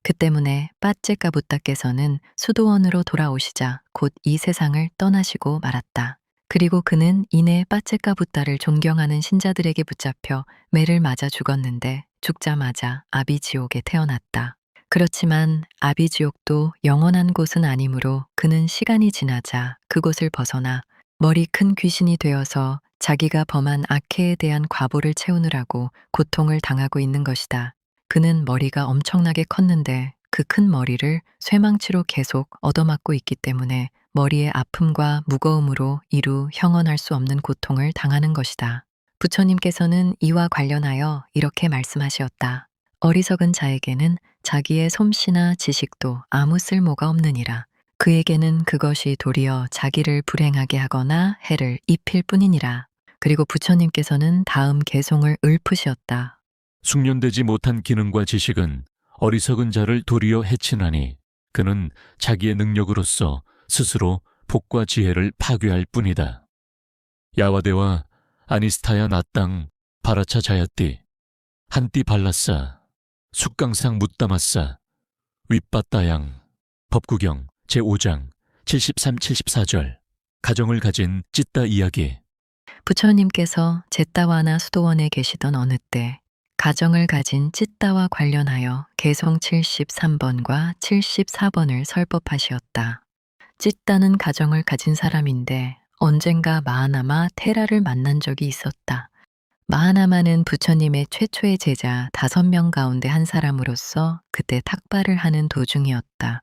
그 때문에 빠찌까부따께서는 수도원으로 돌아오시자 곧 이 세상을 떠나시고 말았다. 그리고 그는 이내 빠찌까부따를 존경하는 신자들에게 붙잡혀 매를 맞아 죽었는데 죽자마자 아비지옥에 태어났다. 그렇지만 아비지옥도 영원한 곳은 아니므로 그는 시간이 지나자 그곳을 벗어나 머리 큰 귀신이 되어서 자기가 범한 악해에 대한 과보를 채우느라고 고통을 당하고 있는 것이다. 그는 머리가 엄청나게 컸는데 그 큰 머리를 쇠망치로 계속 얻어맞고 있기 때문에 머리의 아픔과 무거움으로 이루 형언할 수 없는 고통을 당하는 것이다. 부처님께서는 이와 관련하여 이렇게 말씀하시었다. 어리석은 자에게는 자기의 솜씨나 지식도 아무 쓸모가 없느니라. 그에게는 그것이 도리어 자기를 불행하게 하거나 해를 입힐 뿐이니라. 그리고 부처님께서는 다음 개송을 읊으시었다. 숙련되지 못한 기능과 지식은 어리석은 자를 도리어 해치나니 그는 자기의 능력으로서 스스로 복과 지혜를 파괴할 뿐이다. 야와대와 아니스타야 나땅 바라차 자야띠 한띠 발라싸 숙강상 묻다마싸 윗바따양 법구경 제5장 73, 74절 가정을 가진 찢다 이야기. 부처님께서 제따와나 수도원에 계시던 어느 때 가정을 가진 찢다와 관련하여 개송 73번과 74번을 설법하시었다. 찢다는 가정을 가진 사람인데 언젠가 마하나마 테라를 만난 적이 있었다. 마하나마는 부처님의 최초의 제자 5명 가운데 한 사람으로서 그때 탁발을 하는 도중이었다.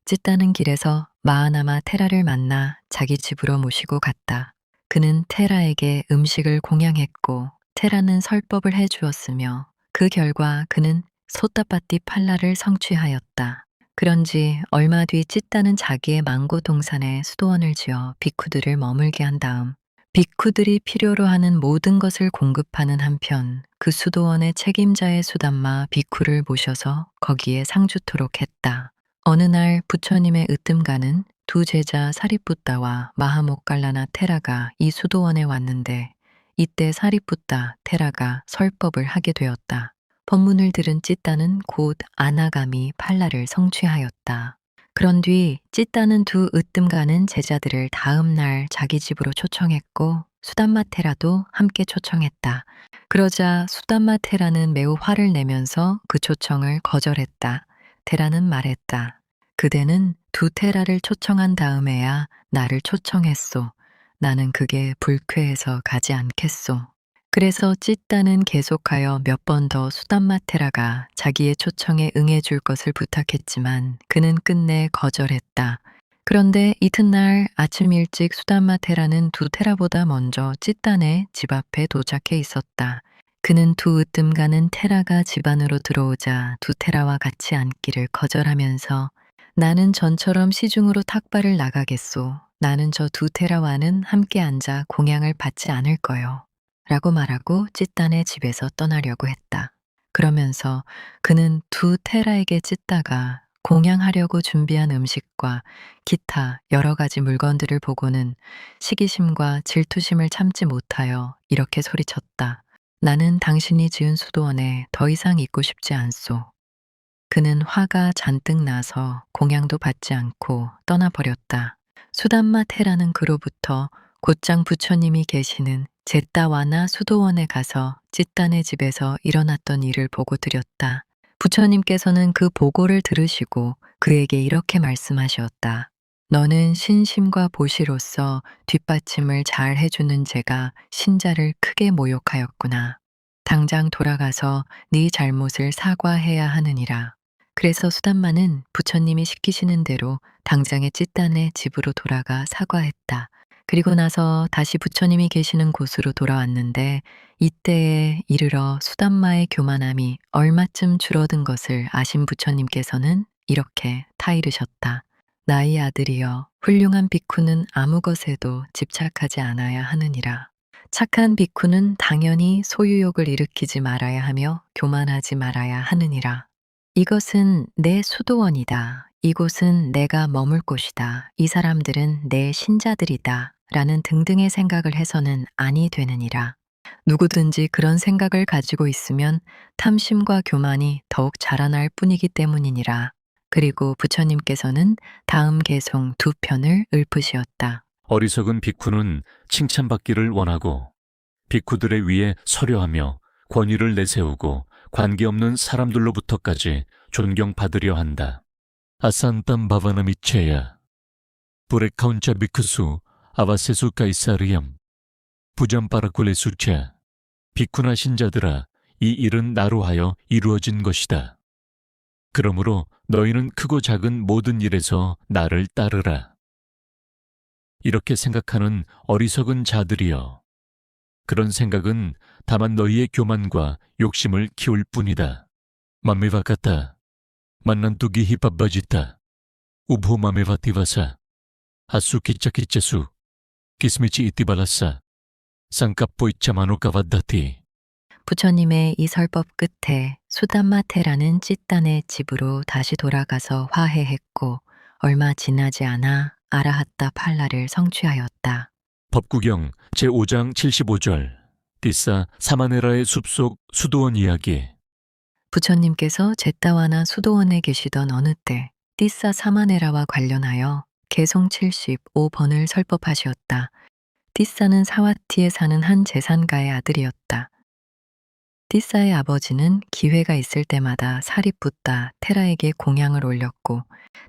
찢다는 길에서 마하나마 테라를 만나 자기 집으로 모시고 갔다. 그는 테라에게 음식을 공양했고 테라는 설법을 해주었으며 그 결과 그는 소따빠띠 팔라를 성취하였다. 그런지 얼마 뒤 찢다는 자기의 망고 동산에 수도원을 지어 비쿠들을 머물게 한 다음 비쿠들이 필요로 하는 모든 것을 공급하는 한편 그 수도원의 책임자의 수담마 비쿠를 모셔서 거기에 상주토록 했다. 어느 날 부처님의 으뜸가는 두 제자 사리뿌따와 마하모칼라나 테라가 이 수도원에 왔는데 이때 사리뿌따 테라가 설법을 하게 되었다. 법문을 들은 찢다는 곧 아나가미 팔라를 성취하였다. 그런 뒤 찢다는 두 으뜸가는 제자들을 다음 날 자기 집으로 초청했고 수담마 테라도 함께 초청했다. 그러자 수담마 테라는 매우 화를 내면서 그 초청을 거절했다. 테라는 말했다. 그대는 두 테라를 초청한 다음에야 나를 초청했소. 나는 그게 불쾌해서 가지 않겠소. 그래서 찢다는 계속하여 몇 번 더 수담마 테라가 자기의 초청에 응해줄 것을 부탁했지만 그는 끝내 거절했다. 그런데 이튿날 아침 일찍 수담마 테라는 두 테라보다 먼저 찢단의 집 앞에 도착해 있었다. 그는 두 으뜸가는 테라가 집 안으로 들어오자 두 테라와 같이 앉기를 거절하면서 나는 전처럼 시중으로 탁발을 나가겠소. 나는 저 두 테라와는 함께 앉아 공양을 받지 않을 거요. 라고 말하고 찢단의 집에서 떠나려고 했다. 그러면서 그는 두 테라에게 찢다가 공양하려고 준비한 음식과 기타 여러 가지 물건들을 보고는 시기심과 질투심을 참지 못하여 이렇게 소리쳤다. 나는 당신이 지은 수도원에 더 이상 있고 싶지 않소. 그는 화가 잔뜩 나서 공양도 받지 않고 떠나버렸다. 수담마 테라는 그로부터 곧장 부처님이 계시는 제따와나 수도원에 가서 찢단의 집에서 일어났던 일을 보고 드렸다. 부처님께서는 그 보고를 들으시고 그에게 이렇게 말씀하셨다. 너는 신심과 보시로서 뒷받침을 잘 해주는 제가 신자를 크게 모욕하였구나. 당장 돌아가서 네 잘못을 사과해야 하느니라. 그래서 수담마는 부처님이 시키시는 대로 당장에 찢단의 집으로 돌아가 사과했다. 그리고 나서 다시 부처님이 계시는 곳으로 돌아왔는데 이때에 이르러 수담마의 교만함이 얼마쯤 줄어든 것을 아신 부처님께서는 이렇게 타이르셨다. 나의 아들이여, 훌륭한 비쿠는 아무 것에도 집착하지 않아야 하느니라. 착한 비쿠는 당연히 소유욕을 일으키지 말아야 하며 교만하지 말아야 하느니라. 이것은 내 수도원이다. 이곳은 내가 머물 곳이다. 이 사람들은 내 신자들이다. 라는 등등의 생각을 해서는 아니 되느니라. 누구든지 그런 생각을 가지고 있으면 탐심과 교만이 더욱 자라날 뿐이기 때문이니라. 그리고 부처님께서는 다음 개송 2편을 읊으시었다. 어리석은 비쿠는 칭찬받기를 원하고 비쿠들의 위에 서려하며 권위를 내세우고 관계없는 사람들로부터까지 존경받으려 한다. 아산탐 바바나미체야 부레카운차 비크수 아바세수 카이사리엄 부잠파라쿨레 수차 비쿠나 신자들아 이 일은 나로 하여 이루어진 것이다. 그러므로 너희는 크고 작은 모든 일에서 나를 따르라. 이렇게 생각하는 어리석은 자들이여. 그런 생각은 다만 너희의 교만과 욕심을 키울 뿐이다. 맘메바카타 만난뚜기 히밥바지타 우부 맘메바티바사 아수 키짜키짜수 기스미치 이티발라사 쌍까포이차마노카바다티. 부처님의 이 설법 끝에 수담마테라는 찌단의 집으로 다시 돌아가서 화해했고 얼마 지나지 않아 아라하타 팔라를 성취하였다. 법구경 제5장 75절 띠싸 사마네라의 숲속 수도원 이야기. 부처님께서 제따와나 수도원에 계시던 어느 때 띠싸 사마네라와 관련하여 개송 75번을 설법하시었다. 띠싸는 사와티에 사는 한 재산가의 아들이었다. 띠싸의 아버지는 기회가 있을 때마다 사리붓다 테라에게 공양을 올렸고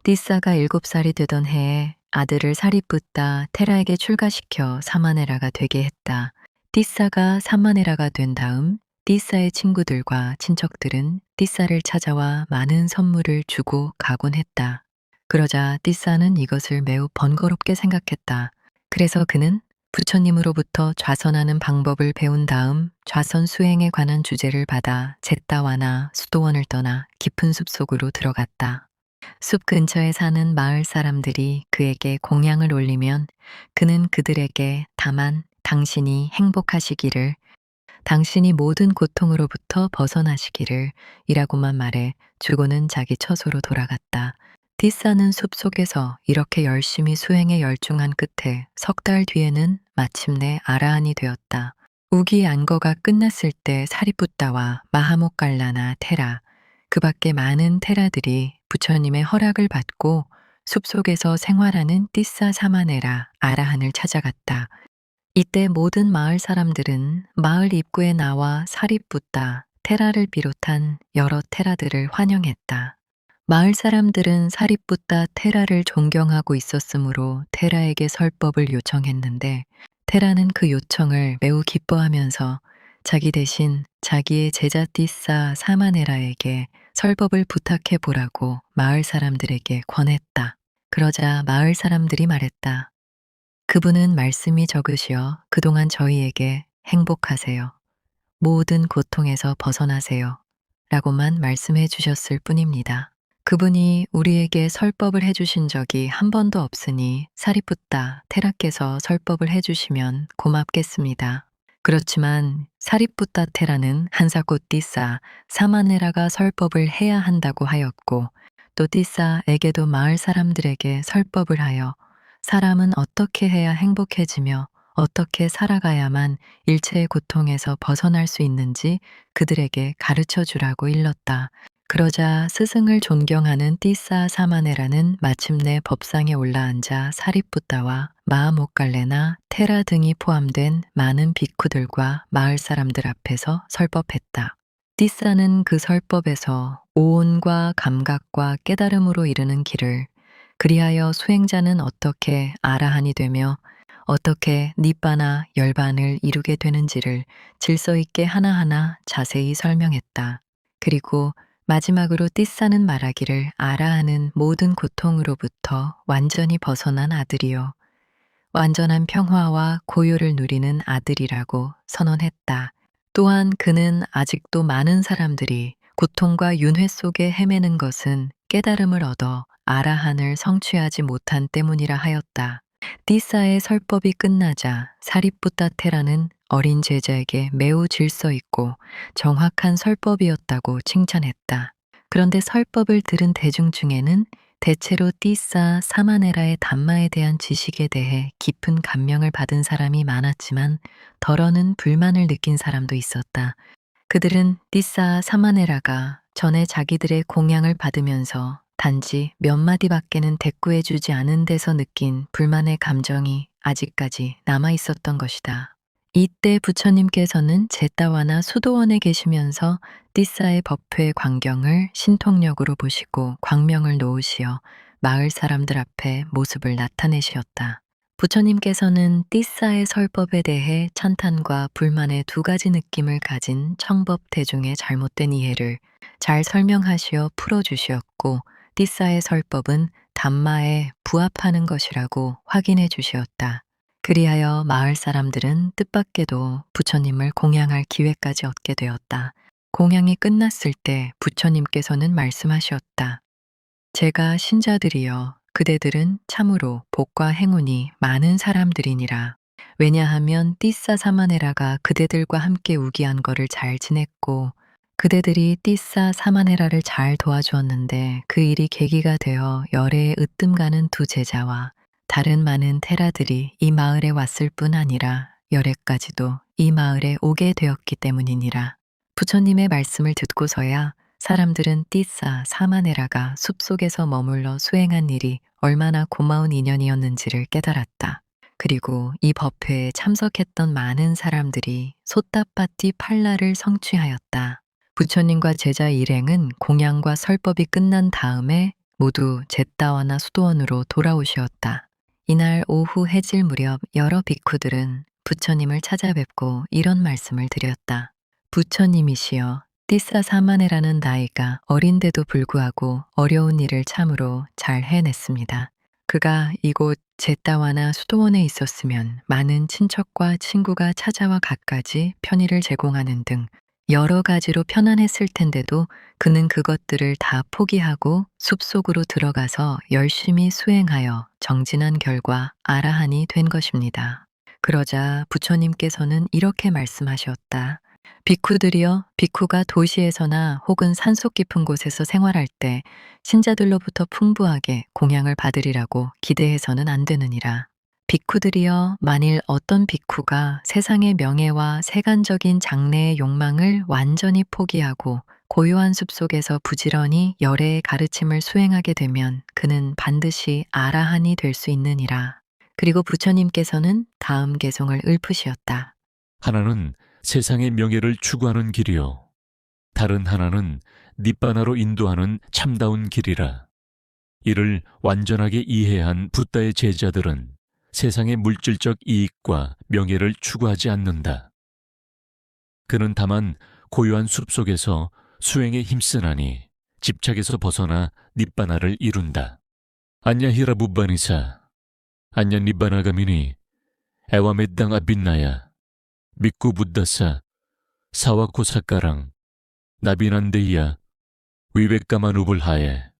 띠싸가 7살이 되던 해에 아들을 사리붓다 테라에게 출가시켜 사마네라가 되게 했다. 띠싸가 사마네라가 된 다음 띠싸의 친구들과 친척들은 띠싸를 찾아와 많은 선물을 주고 가곤 했다. 그러자 띠싸는 이것을 매우 번거롭게 생각했다. 그래서 그는 부처님으로부터 좌선하는 방법을 배운 다음 좌선 수행에 관한 주제를 받아 제따와나 수도원을 떠나 깊은 숲속으로 들어갔다. 숲 근처에 사는 마을 사람들이 그에게 공양을 올리면 그는 그들에게 다만 당신이 행복하시기를, 당신이 모든 고통으로부터 벗어나시기를 이라고만 말해 주고는 자기 처소로 돌아갔다. 띠싸는 숲속에서 이렇게 열심히 수행에 열중한 끝에 석 달 뒤에는 마침내 아라한이 되었다. 우기 안거가 끝났을 때 사리붓다와 마하모깔라나 테라, 그 밖에 많은 테라들이 부처님의 허락을 받고 숲속에서 생활하는 띠싸 사마네라 아라한을 찾아갔다. 이때 모든 마을 사람들은 마을 입구에 나와 사리붓다 테라를 비롯한 여러 테라들을 환영했다. 마을 사람들은 사리붓다 테라를 존경하고 있었으므로 테라에게 설법을 요청했는데 테라는 그 요청을 매우 기뻐하면서 자기 대신 자기의 제자 띠싸 사마네라에게 설법을 부탁해 보라고 마을 사람들에게 권했다. 그러자 마을 사람들이 말했다. 그분은 말씀이 적으시어 그동안 저희에게 행복하세요. 모든 고통에서 벗어나세요. 라고만 말씀해 주셨을 뿐입니다. 그분이 우리에게 설법을 해주신 적이 한 번도 없으니 사리붓다 테라께서 설법을 해주시면 고맙겠습니다. 그렇지만 사리붓다 테라는 한사꽃 띠싸 사마네라가 설법을 해야 한다고 하였고 또 띠싸에게도 마을 사람들에게 설법을 하여 사람은 어떻게 해야 행복해지며 어떻게 살아가야만 일체의 고통에서 벗어날 수 있는지 그들에게 가르쳐 주라고 일렀다. 그러자 스승을 존경하는 띠싸 사마네라는 마침내 법상에 올라앉아 사리붓다와 마하모깔레나 테라 등이 포함된 많은 비쿠들과 마을 사람들 앞에서 설법했다. 띠싸는 그 설법에서 오온과 감각과 깨달음으로 이르는 길을, 그리하여 수행자는 어떻게 아라한이 되며 어떻게 니빠나 열반을 이루게 되는지를 질서 있게 하나하나 자세히 설명했다. 그리고 마지막으로 띠싸는 말하기를 아라한은 모든 고통으로부터 완전히 벗어난 아들이요 완전한 평화와 고요를 누리는 아들이라고 선언했다. 또한 그는 아직도 많은 사람들이 고통과 윤회 속에 헤매는 것은 깨달음을 얻어 아라한을 성취하지 못한 때문이라 하였다. 띠싸의 설법이 끝나자 사리붓다 테라는 어린 제자에게 매우 질서 있고 정확한 설법이었다고 칭찬했다. 그런데 설법을 들은 대중 중에는 대체로 띠사 사마네라의 담마에 대한 지식에 대해 깊은 감명을 받은 사람이 많았지만 덜어는 불만을 느낀 사람도 있었다. 그들은 띠사 사마네라가 전에 자기들의 공양을 받으면서 단지 몇 마디밖에는 대꾸해주지 않은 데서 느낀 불만의 감정이 아직까지 남아 있었던 것이다. 이때 부처님께서는 제따와나 수도원에 계시면서 띠사의 법회 광경을 신통력으로 보시고 광명을 놓으시어 마을 사람들 앞에 모습을 나타내시었다. 부처님께서는 띠사의 설법에 대해 찬탄과 불만의 두 가지 느낌을 가진 청법 대중의 잘못된 이해를 잘 설명하시어 풀어주시었고, 띠사의 설법은 담마에 부합하는 것이라고 확인해 주시었다. 그리하여 마을 사람들은 뜻밖에도 부처님을 공양할 기회까지 얻게 되었다. 공양이 끝났을 때 부처님께서는 말씀하셨다. 제가 신자들이여, 그대들은 참으로 복과 행운이 많은 사람들이니라. 왜냐하면 띠사 사마네라가 그대들과 함께 우기한 거를 잘 지냈고, 그대들이 띠사 사마네라를 잘 도와주었는데 그 일이 계기가 되어 열애에 으뜸가는 두 제자와 다른 많은 테라들이 이 마을에 왔을 뿐 아니라 열애까지도 이 마을에 오게 되었기 때문이니라. 부처님의 말씀을 듣고서야 사람들은 띠사 사마네라가 숲속에서 머물러 수행한 일이 얼마나 고마운 인연이었는지를 깨달았다. 그리고 이 법회에 참석했던 많은 사람들이 소따파티 팔라를 성취하였다. 부처님과 제자 일행은 공양과 설법이 끝난 다음에 모두 제따와나 수도원으로 돌아오시었다. 이날 오후 해질 무렵 여러 비쿠들은 부처님을 찾아뵙고 이런 말씀을 드렸다. 부처님이시여, 띠사 사마네라는 나이가 어린데도 불구하고 어려운 일을 참으로 잘 해냈습니다. 그가 이곳 제따와나 수도원에 있었으면 많은 친척과 친구가 찾아와 갖가지 편의를 제공하는 등 여러 가지로 편안했을 텐데도 그는 그것들을 다 포기하고 숲속으로 들어가서 열심히 수행하여 정진한 결과 아라한이 된 것입니다. 그러자 부처님께서는 이렇게 말씀하셨다. 비쿠들이여, 비쿠가 도시에서나 혹은 산속 깊은 곳에서 생활할 때 신자들로부터 풍부하게 공양을 받으리라고 기대해서는 안 되느니라. 비쿠들이여, 만일 어떤 비쿠가 세상의 명예와 세간적인 장래의 욕망을 완전히 포기하고 고요한 숲속에서 부지런히 열애의 가르침을 수행하게 되면 그는 반드시 아라한이 될 수 있느니라. 그리고 부처님께서는 다음 개송을 읊으시었다. 하나는 세상의 명예를 추구하는 길이요. 다른 하나는 니빠나로 인도하는 참다운 길이라. 이를 완전하게 이해한 붓다의 제자들은 세상의 물질적 이익과 명예를 추구하지 않는다. 그는 다만 고요한 숲속에서 수행에 힘쓰나니 집착에서 벗어나 니빠나를 이룬다. 안야히라 부바니사, 안야 니바나가미니, 에와메땅 아빈나야, 미쿠 부다사, 사와코사까랑, 나비난데이야, 위백가마누불하에,